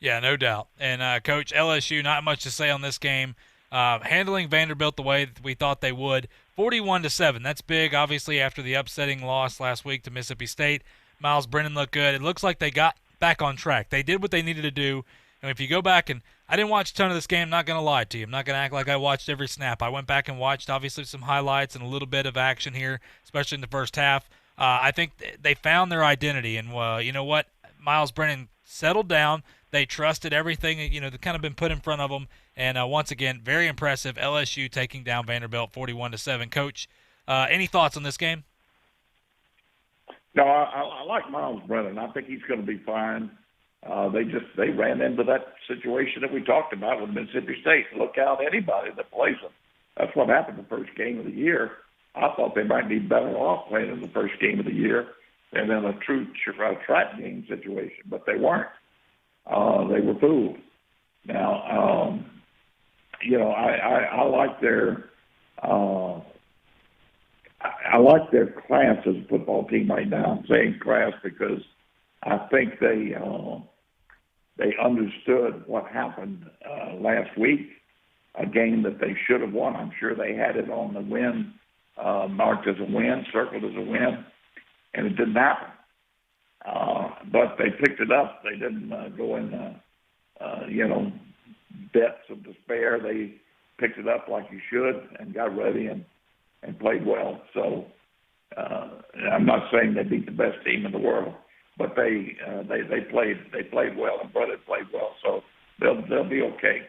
Yeah, no doubt. And, Coach, LSU, not much to say on this game. Handling Vanderbilt the way that we thought they would, 41-7. That's big, obviously, after the upsetting loss last week to Mississippi State. Miles Brennan looked good. It looks like they got back on track. They did what they needed to do. And if you go back, and I didn't watch a ton of this game, I'm not going to lie to you. I'm not going to act like I watched every snap. I went back and watched, obviously, some highlights and a little bit of action here, especially in the first half. I think they found their identity, and you know what? Miles Brennan settled down. They trusted everything that kind of been put in front of them. And once again, very impressive. LSU taking down Vanderbilt 41-7. Coach, any thoughts on this game? No, I like Miles Brennan. I think he's going to be fine. They ran into that situation that we talked about with Mississippi State. Look out, anybody that plays them. That's what happened the first game of the year. I thought they might be better off playing in the first game of the year than in a true trap game situation, but they weren't. They were fooled. Now, I like their class as a football team right now. I'm saying class because I think they understood what happened last week, a game that they should have won. I'm sure they had it on the win, marked as a win, circled as a win, and it didn't happen. But they picked it up. They didn't go in, depths of despair. They picked it up like you should and got ready and played well. So I'm not saying they beat the best team in the world, but they played well, and Brennan played well. So they'll be okay.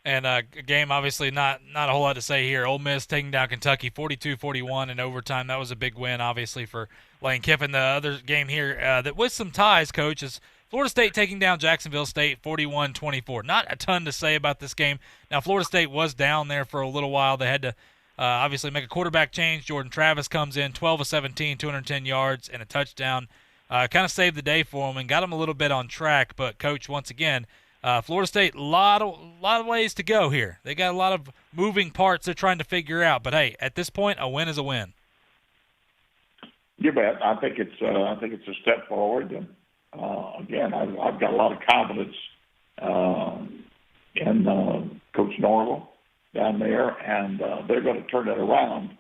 And a game, obviously, not a whole lot to say here. Ole Miss taking down Kentucky 42-41 in overtime. That was a big win, obviously, for Lane Kiffin. The other game here that with some ties, Coach, is Florida State taking down Jacksonville State 41-24. Not a ton to say about this game. Now, Florida State was down there for a little while. They had to obviously make a quarterback change. Jordan Travis comes in, 12 of 17, 210 yards, and a touchdown. Kind of saved the day for them and got them a little bit on track. But, Coach, once again, Florida State, a lot of ways to go here. They got a lot of moving parts they're trying to figure out. But, hey, at this point, a win is a win. You bet. I think it's a step forward. And, again, I've got a lot of confidence in Coach Norvell down there, and they're going to turn it around.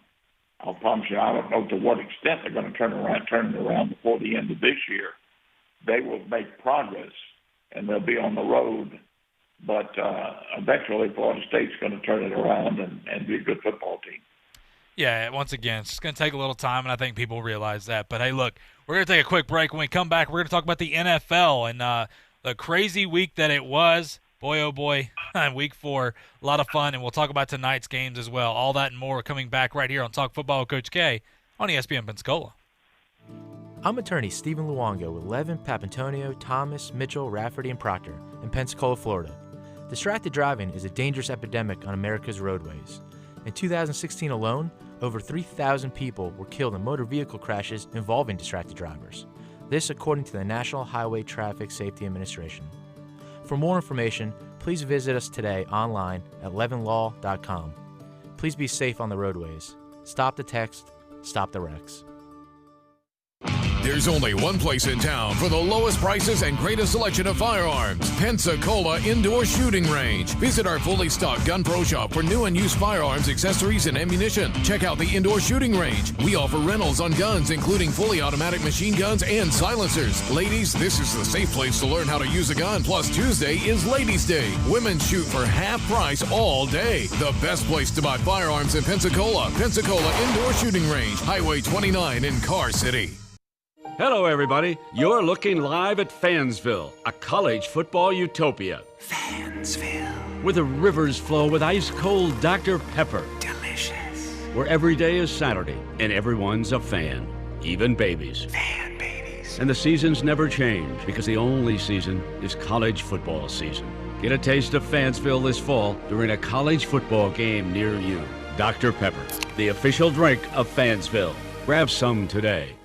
I'll promise you, I don't know to what extent they're going to turn it around before the end of this year. They will make progress, and they'll be on the road. But eventually, Florida State's going to turn it around and be a good football team. Yeah, once again, it's going to take a little time, and I think people realize that. But, hey, look, we're going to take a quick break. When we come back, we're going to talk about the NFL and the crazy week that it was. Boy, oh boy, week 4, a lot of fun, and we'll talk about tonight's games as well. All that and more coming back right here on Talk Football with Coach K on ESPN Pensacola. I'm attorney Stephen Luongo with Levin, Papantonio, Thomas, Mitchell, Rafferty, and Proctor in Pensacola, Florida. Distracted driving is a dangerous epidemic on America's roadways. In 2016 alone, over 3,000 people were killed in motor vehicle crashes involving distracted drivers. This according to the National Highway Traffic Safety Administration. For more information, please visit us today online at levinlaw.com. Please be safe on the roadways. Stop the text, stop the wrecks. There's only one place in town for the lowest prices and greatest selection of firearms. Pensacola Indoor Shooting Range. Visit our fully stocked Gun Pro Shop for new and used firearms, accessories, and ammunition. Check out the Indoor Shooting Range. We offer rentals on guns, including fully automatic machine guns and silencers. Ladies, this is the safe place to learn how to use a gun. Plus, Tuesday is Ladies' Day. Women shoot for half price all day. The best place to buy firearms in Pensacola. Pensacola Indoor Shooting Range. Highway 29 in Car City. Hello, everybody. You're looking live at Fansville, a college football utopia. Fansville. Where the rivers flow with ice-cold Dr. Pepper. Delicious. Where every day is Saturday, and everyone's a fan, even babies. Fan babies. And the seasons never change, because the only season is college football season. Get a taste of Fansville this fall during a college football game near you. Dr. Pepper, the official drink of Fansville. Grab some today.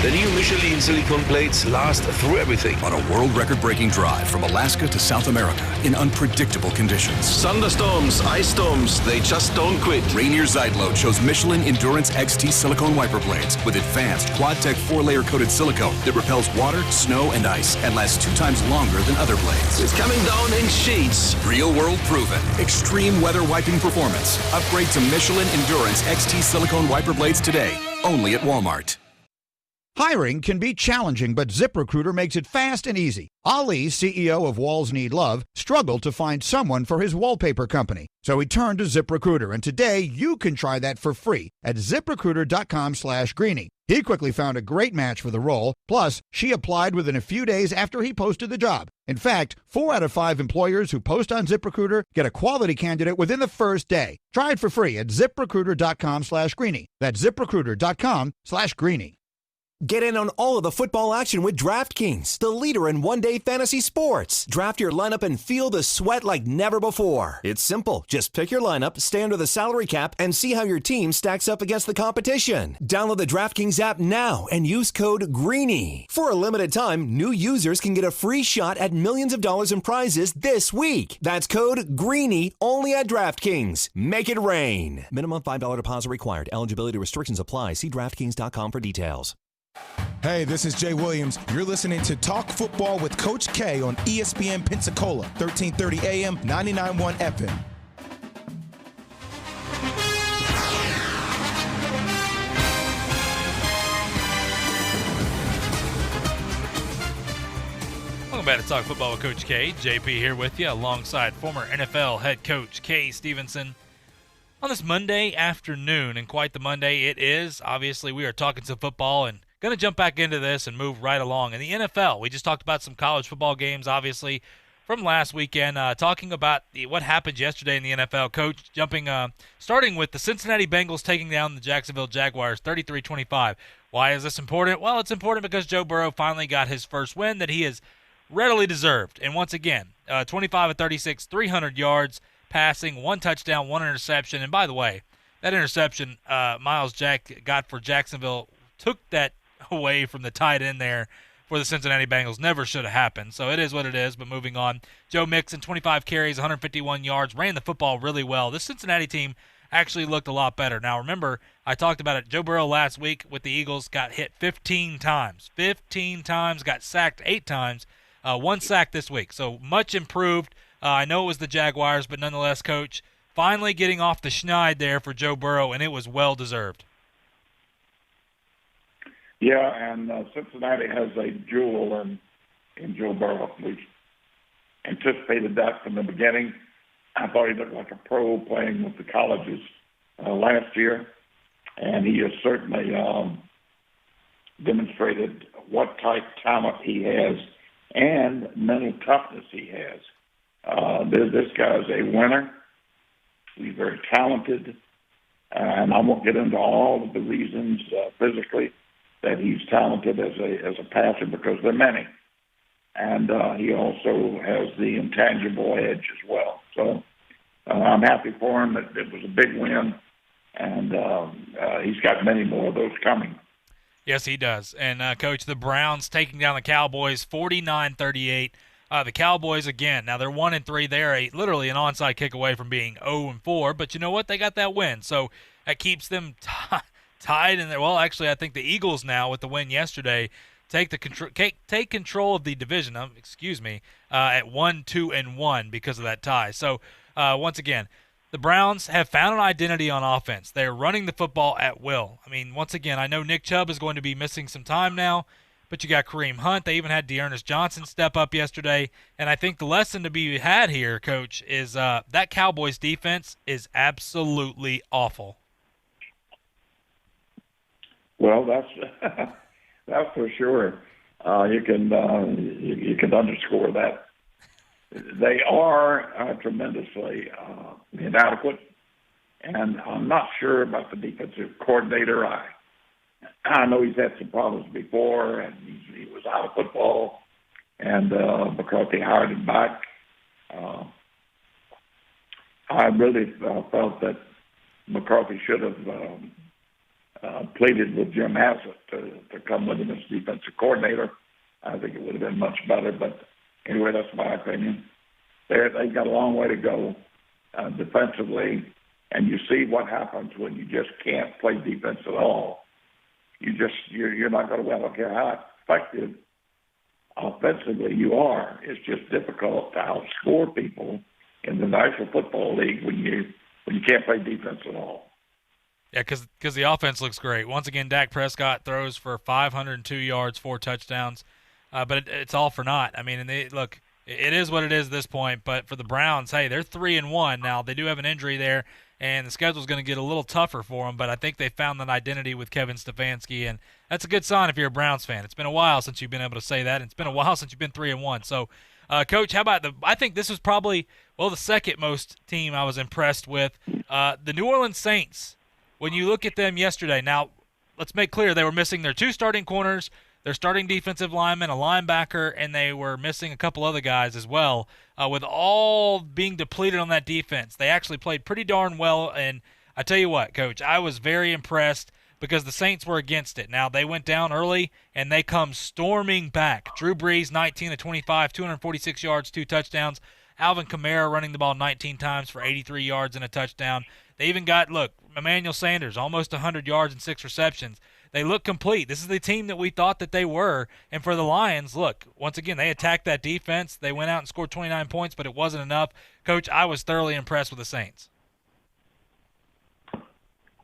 The new Michelin silicone plates last through everything. On a world record-breaking drive from Alaska to South America in unpredictable conditions. Thunderstorms, ice storms, they just don't quit. Rainier Zeitlo chose Michelin Endurance XT silicone wiper blades with advanced Quad-Tech 4-layer coated silicone that repels water, snow, and ice and lasts 2 times longer than other blades. It's coming down in sheets. Real world proven. Extreme weather wiping performance. Upgrade to Michelin Endurance XT silicone wiper blades today. Only at Walmart. Hiring can be challenging, but ZipRecruiter makes it fast and easy. Ali, CEO of Walls Need Love, struggled to find someone for his wallpaper company. So he turned to ZipRecruiter, and today you can try that for free at ZipRecruiter.com/Greeny. He quickly found a great match for the role, plus she applied within a few days after he posted the job. In fact, 4 out of 5 employers who post on ZipRecruiter get a quality candidate within the first day. Try it for free at ZipRecruiter.com/Greeny. That's ZipRecruiter.com/Greeny. Get in on all of the football action with DraftKings, the leader in one-day fantasy sports. Draft your lineup and feel the sweat like never before. It's simple. Just pick your lineup, stay under the salary cap, and see how your team stacks up against the competition. Download the DraftKings app now and use code GREENY. For a limited time, new users can get a free shot at millions of dollars in prizes this week. That's code GREENY only at DraftKings. Make it rain. Minimum $5 deposit required. Eligibility restrictions apply. See DraftKings.com for details. Hey, this is Jay Williams. You're listening to Talk Football with Coach K on ESPN Pensacola, 1330 AM, 99.1 FM. Welcome back to Talk Football with Coach K. JP here with you alongside former NFL head coach Kay Stevenson. On this Monday afternoon, and quite the Monday it is, obviously we are talking some football and going to jump back into this and move right along. In the NFL, we just talked about some college football games, obviously, from last weekend, talking about what happened yesterday in the NFL. Coach, starting with the Cincinnati Bengals taking down the Jacksonville Jaguars 33-25. Why is this important? Well, it's important because Joe Burrow finally got his first win that he has readily deserved. And once again, 25 of 36, 300 yards passing, 1 touchdown, 1 interception. And by the way, that interception Miles Jack got for Jacksonville took that away from the tight end there for the Cincinnati Bengals. Never should have happened. So it is what it is, but moving on. Joe Mixon, 25 carries, 151 yards, ran the football really well. This Cincinnati team actually looked a lot better. Now, remember, I talked about it. Joe Burrow last week with the Eagles got hit 15 times. 15 times, got sacked 8 times. 1 sack this week. So much improved. I know it was the Jaguars, but nonetheless, Coach, finally getting off the schneid there for Joe Burrow, and it was well-deserved. Yeah, and Cincinnati has a jewel in Joe Burrow. We anticipated that from the beginning. I thought he looked like a pro playing with the colleges last year, and he has certainly demonstrated what type of talent he has and mental toughness he has. This guy's a winner. He's very talented, and I won't get into all of the reasons physically that he's talented as a passer because there are many. And he also has the intangible edge as well. So I'm happy for him. It was a big win, and he's got many more of those coming. Yes, he does. And, Coach, the Browns taking down the Cowboys 49-38. The Cowboys, again, now they're 1-3. They're literally an onside kick away from being 0-4. But you know what? They got that win. So that keeps them tied in there. Well, actually, I think the Eagles now, with the win yesterday, take control of the division. At 1-2-1 because of that tie. So once again, the Browns have found an identity on offense. They're running the football at will. I mean, once again, I know Nick Chubb is going to be missing some time now, but you got Kareem Hunt. They even had Dearness Johnson step up yesterday. And I think the lesson to be had here, Coach, is that Cowboys defense is absolutely awful. Well, that's for sure. You can underscore that. They are tremendously inadequate, and I'm not sure about the defensive coordinator. I know he's had some problems before, and he was out of football, and because they hired him back, I really felt that McCarthy should have pleaded with Jim Haslett to come with him as defensive coordinator. I think it would have been much better, but anyway, that's my opinion. They've got a long way to go defensively, and you see what happens when you just can't play defense at all. You're not going to win. I don't care how effective offensively you are. It's just difficult to outscore people in the National Football League when you can't play defense at all. Yeah, because the offense looks great. Once again, Dak Prescott throws for 502 yards, 4 touchdowns, but it's all for naught. I mean, look, it is what it is at this point. But for the Browns, hey, they're 3-1 now. They do have an injury there, and the schedule's going to get a little tougher for them. But I think they found that identity with Kevin Stefanski, and that's a good sign if you're a Browns fan. It's been a while since you've been able to say that, and it's been a while since you've been 3-1. So, Coach, how about I think this was probably the second most team I was impressed with, the New Orleans Saints. When you look at them yesterday, now let's make clear they were missing their 2 starting corners, their starting defensive lineman, a linebacker, and they were missing a couple other guys as well. With all being depleted on that defense, they actually played pretty darn well. And I tell you what, Coach, I was very impressed because the Saints were against it. Now, they went down early, and they come storming back. Drew Brees, 19-25, 246 yards, 2 touchdowns. Alvin Kamara running the ball 19 times for 83 yards and a touchdown. They even got, Emmanuel Sanders, almost 100 yards and 6 receptions. They look complete. This is the team that we thought that they were. And for the Lions, once again, they attacked that defense. They went out and scored 29 points, but it wasn't enough. Coach, I was thoroughly impressed with the Saints.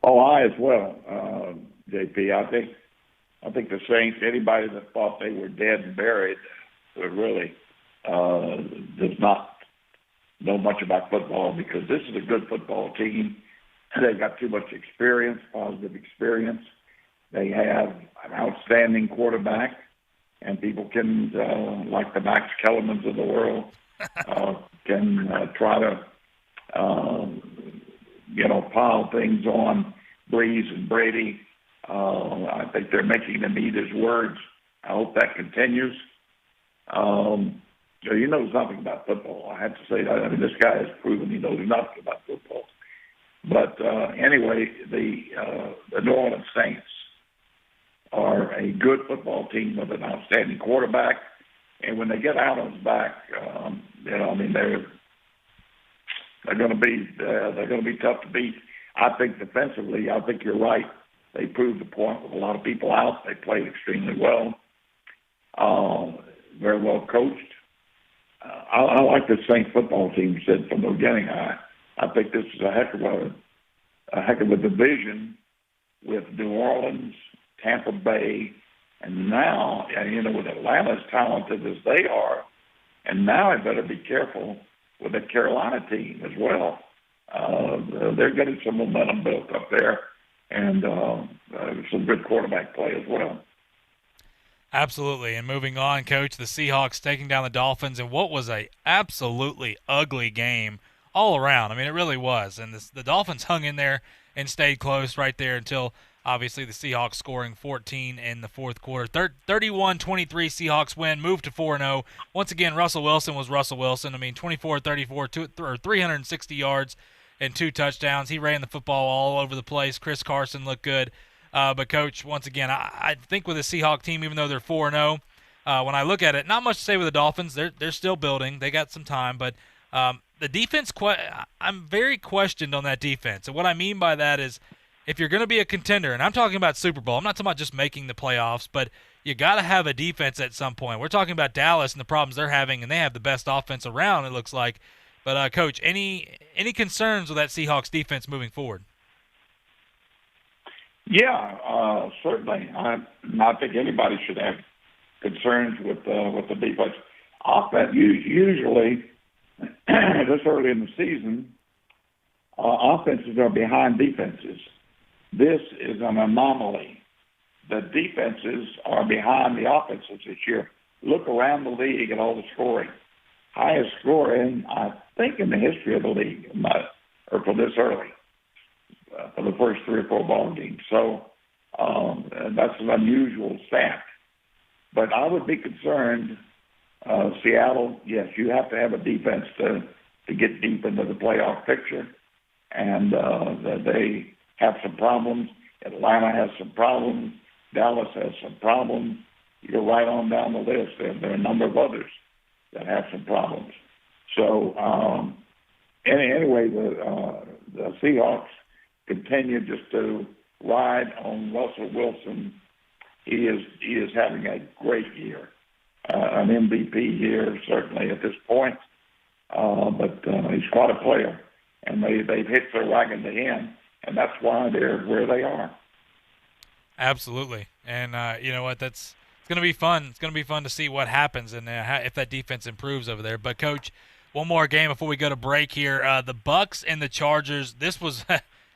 Oh, I as well, JP. I think the Saints, anybody that thought they were dead and buried, really does not know much about football because this is a good football team. They've got too much experience, positive experience. They have an outstanding quarterback, and people can, like the Max Kellermans of the world, can try to, pile things on Breeze and Brady. I think they're making them eat his words. I hope that continues. You know something about football. I have to say that. I mean, this guy has proven he knows nothing about football. But anyway, the New Orleans Saints are a good football team with an outstanding quarterback. And when they get Allen's back, they're going to be tough to beat. I think defensively, I think you're right. They proved the point with a lot of people out. They played extremely well, very well coached. I like the Saints football team. Said from the beginning, I think this is a heck of a division with New Orleans, Tampa Bay, and now, with Atlanta as talented as they are, and now I better be careful with the Carolina team as well. They're getting some momentum built up there, and some good quarterback play as well. Absolutely. And moving on, Coach, the Seahawks taking down the Dolphins in what was a absolutely ugly game all around. I mean, it really was. And the Dolphins hung in there and stayed close right there until, obviously, the Seahawks scoring 14 in the fourth quarter. 31-23 Seahawks win, move to 4-0. Once again, Russell Wilson was Russell Wilson. I mean, 24-34, 360 yards and 2 touchdowns. He ran the football all over the place. Chris Carson looked good. But, Coach, once again, I think with the Seahawks team, even though they're 4-0, when I look at it, not much to say with the Dolphins. They're still building. They got some time. But the defense, I'm very questioned on that defense. And what I mean by that is if you're going to be a contender, and I'm talking about Super Bowl, I'm not talking about just making the playoffs, but you got to have a defense at some point. We're talking about Dallas and the problems they're having, and they have the best offense around, it looks like. But, Coach, any concerns with that Seahawks defense moving forward? Yeah, certainly. I think anybody should have concerns with the defense. Offense, usually, this early in the season, offenses are behind defenses. This is an anomaly. The defenses are behind the offenses this year. Look around the league at all the scoring. Highest scoring, I think, in the history of the league, or for this early. For the first 3 or 4 ball games. So that's an unusual stat. But I would be concerned, Seattle, yes, you have to have a defense to get deep into the playoff picture. And they have some problems. Atlanta has some problems. Dallas has some problems. You're right on down the list. There are a number of others that have some problems. So anyway, the Seahawks continue just to ride on Russell Wilson. He is having a great year, an MVP year certainly at this point. But he's quite a player, and they've hit their wagon to him, and that's why they're where they are. Absolutely, and you know what? It's going to be fun. It's going to be fun to see what happens and if that defense improves over there. But Coach, one more game before we go to break here. The Bucs and the Chargers. This was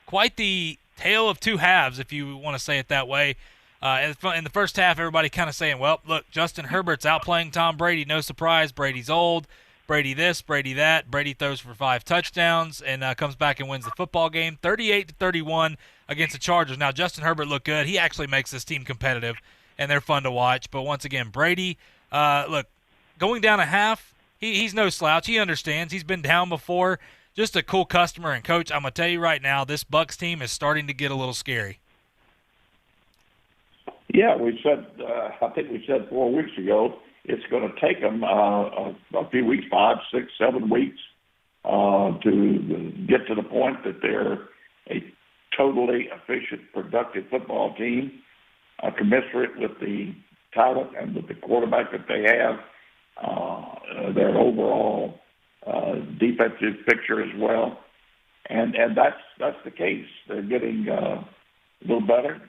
quite the tale of 2 halves, if you want to say it that way. In the first half, everybody kind of saying, well, look, Justin Herbert's outplaying Tom Brady. No surprise. Brady's old. Brady this, Brady that. Brady throws for 5 touchdowns and comes back and wins the football game, 38-31 against the Chargers. Now, Justin Herbert looked good. He actually makes this team competitive, and they're fun to watch. But once again, Brady, look, going down a half, he's no slouch. He understands. He's been down before. Just a cool customer. And, Coach, I'm going to tell you right now, this Bucs team is starting to get a little scary. Yeah, I think we said 4 weeks ago, it's going to take them a few weeks, 5, 6, 7 weeks to get to the point that they're a totally efficient, productive football team, commensurate with the talent and with the quarterback that they have, their overall defensive picture as well, and that's the case. They're getting a little better,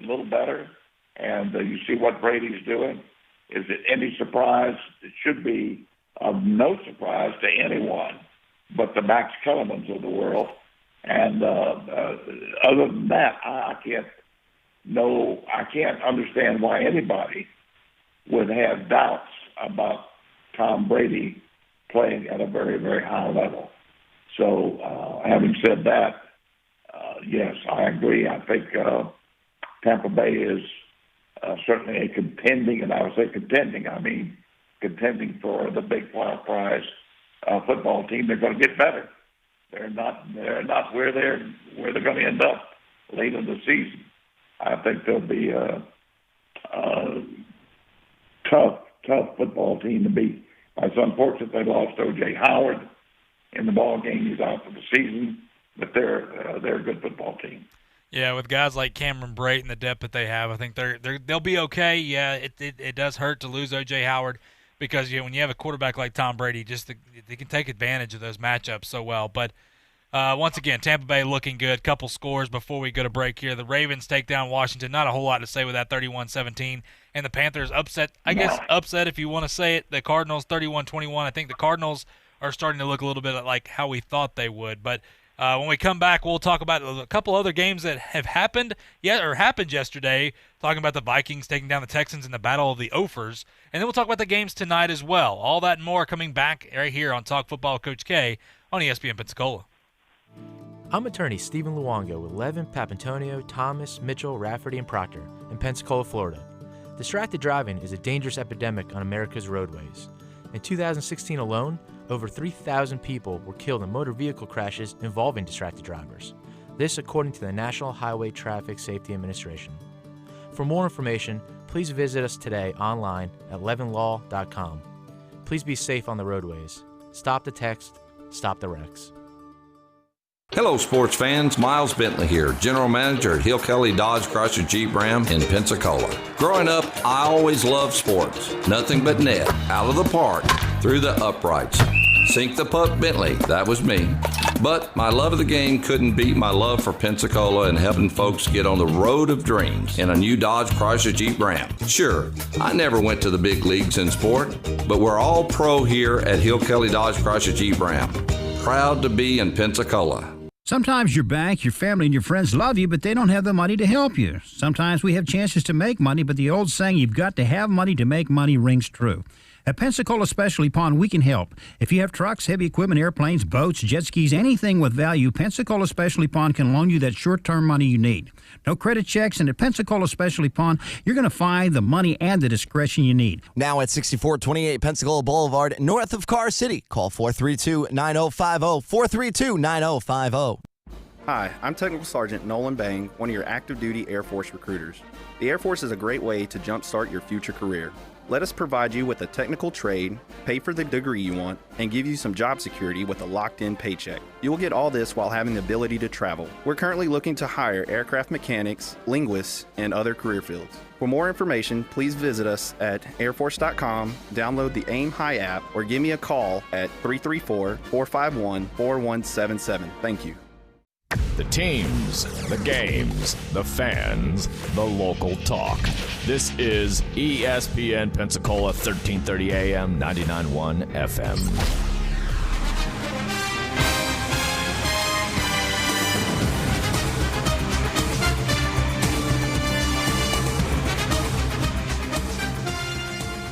and you see what Brady's doing. Is it any surprise? It should be of no surprise to anyone but the Max Kellermans of the world. And other than that, I can't understand why anybody would have doubts about Tom Brady playing at a very, very high level. So having said that, yes, I agree. I think Tampa Bay is certainly a contending, and I would say contending, I mean contending for the big playoff prize football team. They're going to get better. They're not where they're going to end up late in the season. I think they'll be a tough football team to beat. It's unfortunate they lost O.J. Howard in the ball game. He's out for the season, but they're a good football team. Yeah, with guys like Cameron Brate and the depth that they have, I think they'll be okay. Yeah, it does hurt to lose O.J. Howard because when you have a quarterback like Tom Brady, they can take advantage of those matchups so well. But once again, Tampa Bay looking good. Couple scores before we go to break here. The Ravens take down Washington. Not a whole lot to say with that, 31-17. And the Panthers upset if you want to say it. The Cardinals 31-21. I think the Cardinals are starting to look a little bit like how we thought they would. But when we come back, we'll talk about a couple other games that have happened yesterday, talking about the Vikings taking down the Texans in the Battle of the Ophers. And then we'll talk about the games tonight as well. All that and more coming back right here on Talk Football with Coach K on ESPN Pensacola. I'm attorney Stephen Luongo with Levin, Papantonio, Thomas, Mitchell, Rafferty, and Proctor in Pensacola, Florida. Distracted driving is a dangerous epidemic on America's roadways. In 2016 alone, over 3,000 people were killed in motor vehicle crashes involving distracted drivers. This according to the National Highway Traffic Safety Administration. For more information, please visit us today online at levinlaw.com. Please be safe on the roadways. Stop the text, stop the wrecks. Hello, sports fans. Miles Bentley here, General Manager at Hill Kelly Dodge Chrysler Jeep Ram in Pensacola. Growing up, I always loved sports. Nothing but net, out of the park, through the uprights. Sink the puck Bentley, that was me. But my love of the game couldn't beat my love for Pensacola and helping folks get on the road of dreams in a new Dodge Chrysler Jeep Ram. Sure, I never went to the big leagues in sport, but we're all pro here at Hill Kelly Dodge Chrysler Jeep Ram. Proud to be in Pensacola. Sometimes your bank, your family, and your friends love you, but they don't have the money to help you. Sometimes we have chances to make money, but the old saying, you've got to have money to make money, rings true. At Pensacola Specialty Pond, we can help. If you have trucks, heavy equipment, airplanes, boats, jet skis, anything with value, Pensacola Specialty Pond can loan you that short-term money you need. No credit checks, and at Pensacola Specialty Pond, you're going to find the money and the discretion you need. Now at 6428 Pensacola Boulevard, north of Car City. Call 432-9050, 432-9050. Hi, I'm Technical Sergeant Nolan Bang, one of your active duty Air Force recruiters. The Air Force is a great way to jumpstart your future career. Let us provide you with a technical trade, pay for the degree you want, and give you some job security with a locked-in paycheck. You will get all this while having the ability to travel. We're currently looking to hire aircraft mechanics, linguists, and other career fields. For more information, please visit us at airforce.com, download the Aim High app, or give me a call at 334-451-4177. Thank you. The teams, the games, the fans, the local talk. This is ESPN Pensacola 1330 AM, 99.1 FM.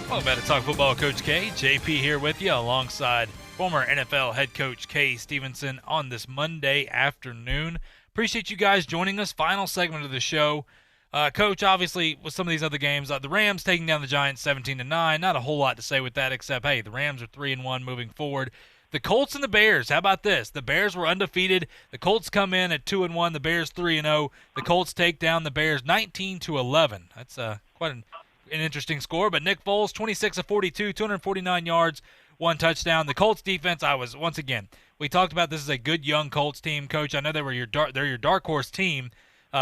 Welcome back to Talk Football with Coach K. JP here with you alongside former NFL head coach Kay Stevenson on this Monday afternoon. Appreciate you guys joining us. Final segment of the show. Coach, obviously, with some of these other games, the Rams taking down the Giants 17-9. Not a whole lot to say with that except, hey, the Rams are 3-1 moving forward. The Colts and the Bears, how about this? The Bears were undefeated. The Colts come in at 2-1. The Bears 3-0. The Colts take down the Bears 19-11. That's quite an interesting score. But Nick Foles, 26 of 42, 249 yards. One touchdown. The Colts defense, once again, we talked about this is a good young Colts team, Coach. I know they're your dark horse team.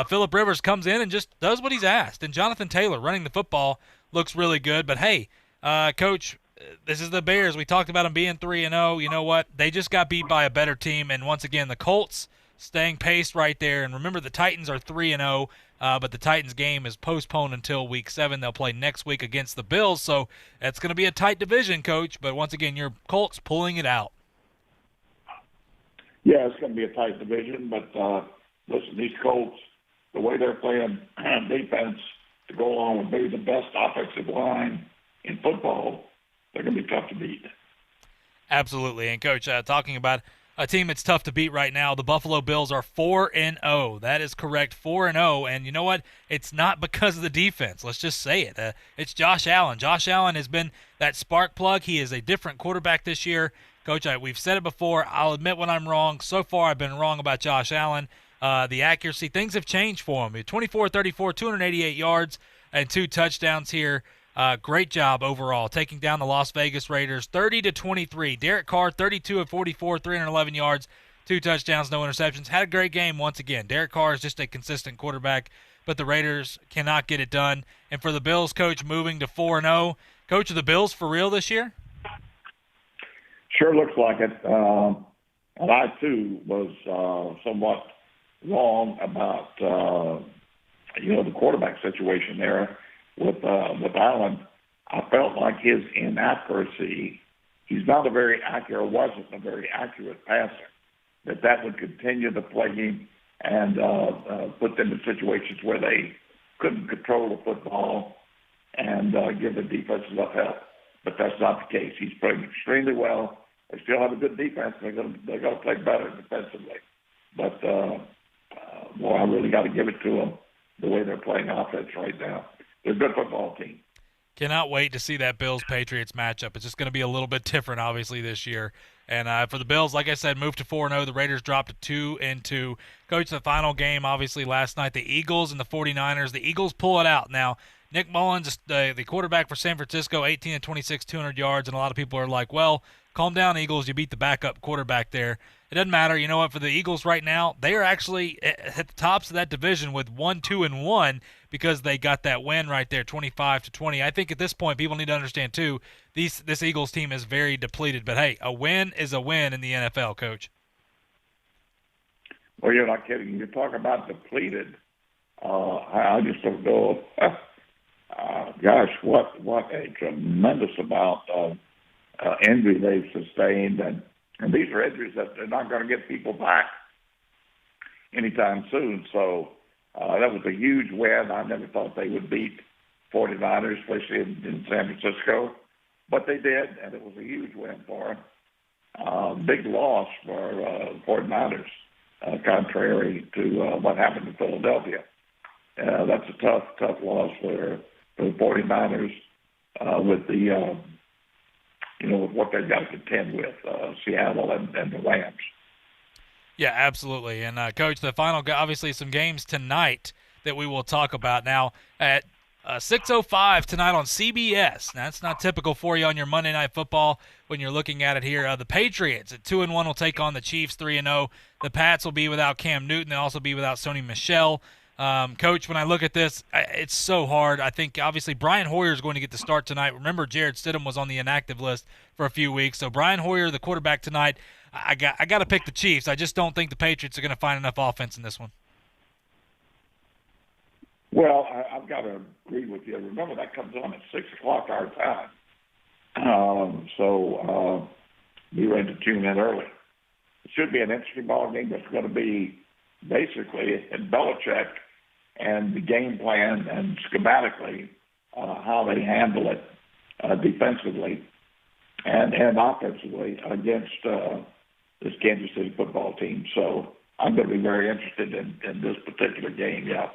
Phillip Rivers comes in and just does what he's asked. And Jonathan Taylor running the football looks really good. But, hey, Coach, this is the Bears. We talked about them being 3-0. You know what? They just got beat by a better team. And, once again, the Colts staying paced right there. And remember, the Titans are 3-0. But the Titans game is postponed until Week 7. They'll play next week against the Bills. So it's going to be a tight division, Coach. But once again, your Colts pulling it out. Yeah, it's going to be a tight division. But, listen, these Colts, the way they're playing defense to go along with maybe the best offensive line in football, they're going to be tough to beat. Absolutely. And, Coach, talking about a team that's tough to beat right now. The Buffalo Bills are 4-0. That is correct, 4-0. And you know what? It's not because of the defense. Let's just say it. It's Josh Allen. Josh Allen has been that spark plug. He is a different quarterback this year. Coach, we've said it before. I'll admit when I'm wrong. So far, I've been wrong about Josh Allen. The accuracy, things have changed for him. 24-34, 288 yards, and 2 touchdowns here. Great job overall, taking down the Las Vegas Raiders 30-23. Derek Carr, 32 of 44, 311 yards, 2 touchdowns, no interceptions. Had a great game once again. Derek Carr is just a consistent quarterback, but the Raiders cannot get it done. And for the Bills, Coach, moving to 4-0. Coach, are the Bills for real this year? Sure looks like it. And I, too, was somewhat wrong about, the quarterback situation there with Allen. I felt like his inaccuracy, he's not a very accurate, wasn't a very accurate passer, that would continue to plague him and put them in situations where they couldn't control the football and give the defense enough help. But that's not the case. He's playing extremely well. They still have a good defense. They're going to play better defensively. But, I really got to give it to them the way they're playing offense right now. They're a good football team. Cannot wait to see that Bills-Patriots matchup. It's just going to be a little bit different, obviously, this year. And for the Bills, like I said, moved to 4-0. The Raiders dropped to 2-2. Coach, the final game, obviously, last night, the Eagles and the 49ers. The Eagles pull it out. Now, Nick Mullins, the quarterback for San Francisco, 18-26, 200 yards. And a lot of people are like, well, calm down, Eagles. You beat the backup quarterback there. It doesn't matter. You know what? For the Eagles right now, they are actually at the tops of that division with 1-2-1 because they got that win right there, 25-20. I think at this point, people need to understand, too, this Eagles team is very depleted. But, hey, a win is a win in the NFL, Coach. Well, you're not kidding. You're talking about depleted. I just don't know. Gosh, what a tremendous amount of injury they've sustained. And these are injuries that they're not going to get people back anytime soon. So that was a huge win. I never thought they would beat 49ers, especially in San Francisco. But they did, and it was a huge win for them. Big loss for 49ers, contrary to what happened in Philadelphia. That's a tough loss for the 49ers with the with what they've got to contend with, Seattle and the Rams. Yeah, absolutely. And, Coach, the final, obviously some games tonight that we will talk about. Now, at 6:05 tonight on CBS. Now, that's not typical for you on your Monday Night Football when you're looking at it here. The Patriots at 2-1 will take on the Chiefs 3-0. The Pats will be without Cam Newton. They'll also be without Sony Michel. Coach, when I look at this, it's so hard. I think, obviously, Brian Hoyer is going to get the start tonight. Remember, Jarrett Stidham was on the inactive list for a few weeks. So, Brian Hoyer, the quarterback tonight, I got to pick the Chiefs. I just don't think the Patriots are going to find enough offense in this one. Well, I've got to agree with you. Remember, that comes on at 6 o'clock our time. So be ready to tune in early. It should be an interesting ball game. That's going to be basically in Belichick and the game plan and schematically how they handle it defensively and offensively against this Kansas City football team. So I'm going to be very interested in this particular game, yeah.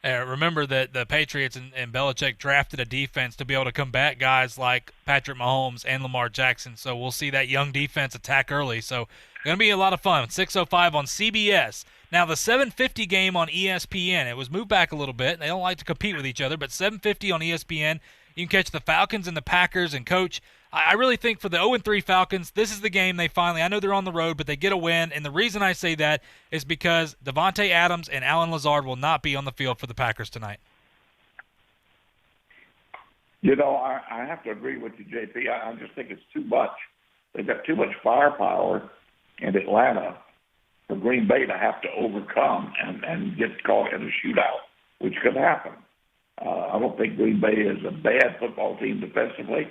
Remember that the Patriots and Belichick drafted a defense to be able to combat guys like Patrick Mahomes and Lamar Jackson. So we'll see that young defense attack early. So going to be a lot of fun. 6:05 on CBS. Now, the 7:50 game on ESPN, it was moved back a little bit. They don't like to compete with each other, but 7:50 on ESPN, you can catch the Falcons and the Packers. And, Coach, I really think for the 0-3 Falcons, this is the game they finally – I know they're on the road, but they get a win. And the reason I say that is because Devontae Adams and Allen Lazard will not be on the field for the Packers tonight. You know, I have to agree with you, JP. I just think it's too much. They've got too much firepower in Atlanta for Green Bay to have to overcome and get caught in a shootout, which could happen. I don't think Green Bay is a bad football team defensively,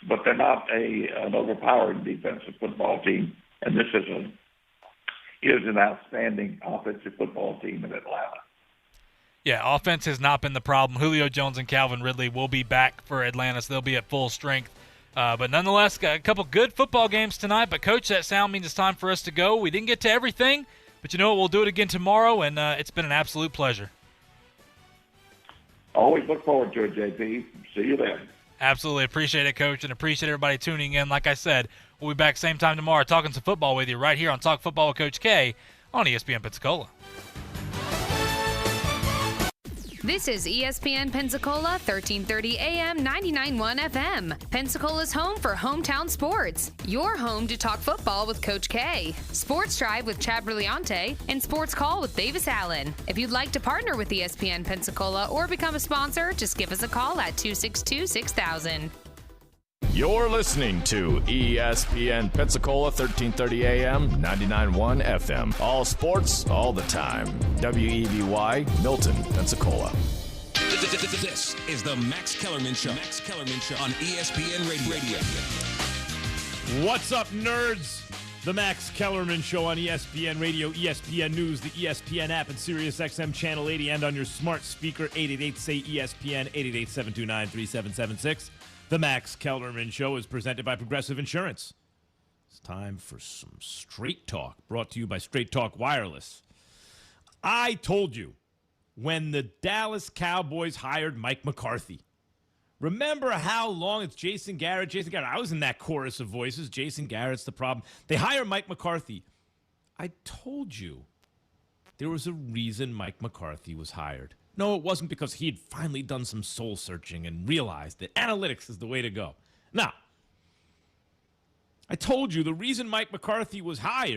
but they're not an overpowering defensive football team. And this is an outstanding offensive football team in Atlanta. Yeah, offense has not been the problem. Julio Jones and Calvin Ridley will be back for Atlanta, so they'll be at full strength. But nonetheless, got a couple good football games tonight. But, Coach, that sound means it's time for us to go. We didn't get to everything, but you know what? We'll do it again tomorrow, and it's been an absolute pleasure. Always look forward to it, JP. See you then. Absolutely. Appreciate it, Coach, and appreciate everybody tuning in. Like I said, we'll be back same time tomorrow talking some football with you right here on Talk Football with Coach K on ESPN Pensacola. This is ESPN Pensacola, 1330 AM, 99.1 FM. Pensacola's home for hometown sports. Your home to talk football with Coach K. Sports Drive with Chad Brillante and Sports Call with Davis Allen. If you'd like to partner with ESPN Pensacola or become a sponsor, just give us a call at 262-6000. You're listening to ESPN Pensacola, 1330 AM, 99.1 FM. All sports, all the time. WEBY, Milton, Pensacola. This is the Max Kellerman Show. Max Kellerman Show on ESPN Radio. What's up, nerds? The Max Kellerman Show on ESPN Radio, ESPN News, the ESPN app, and SiriusXM Channel 80, and on your smart speaker, 888-SAY-ESPN, 888-729-3776. The Max Kellerman Show is presented by Progressive Insurance. It's time for some Straight Talk, brought to you by Straight Talk Wireless. I told you when the Dallas Cowboys hired Mike McCarthy. Remember how long it's Jason Garrett. I was in that chorus of voices. Jason Garrett's the problem. They hire Mike McCarthy. I told you there was a reason Mike McCarthy was hired. No, it wasn't because he had finally done some soul searching and realized that analytics is the way to go. Now, I told you the reason Mike McCarthy was hired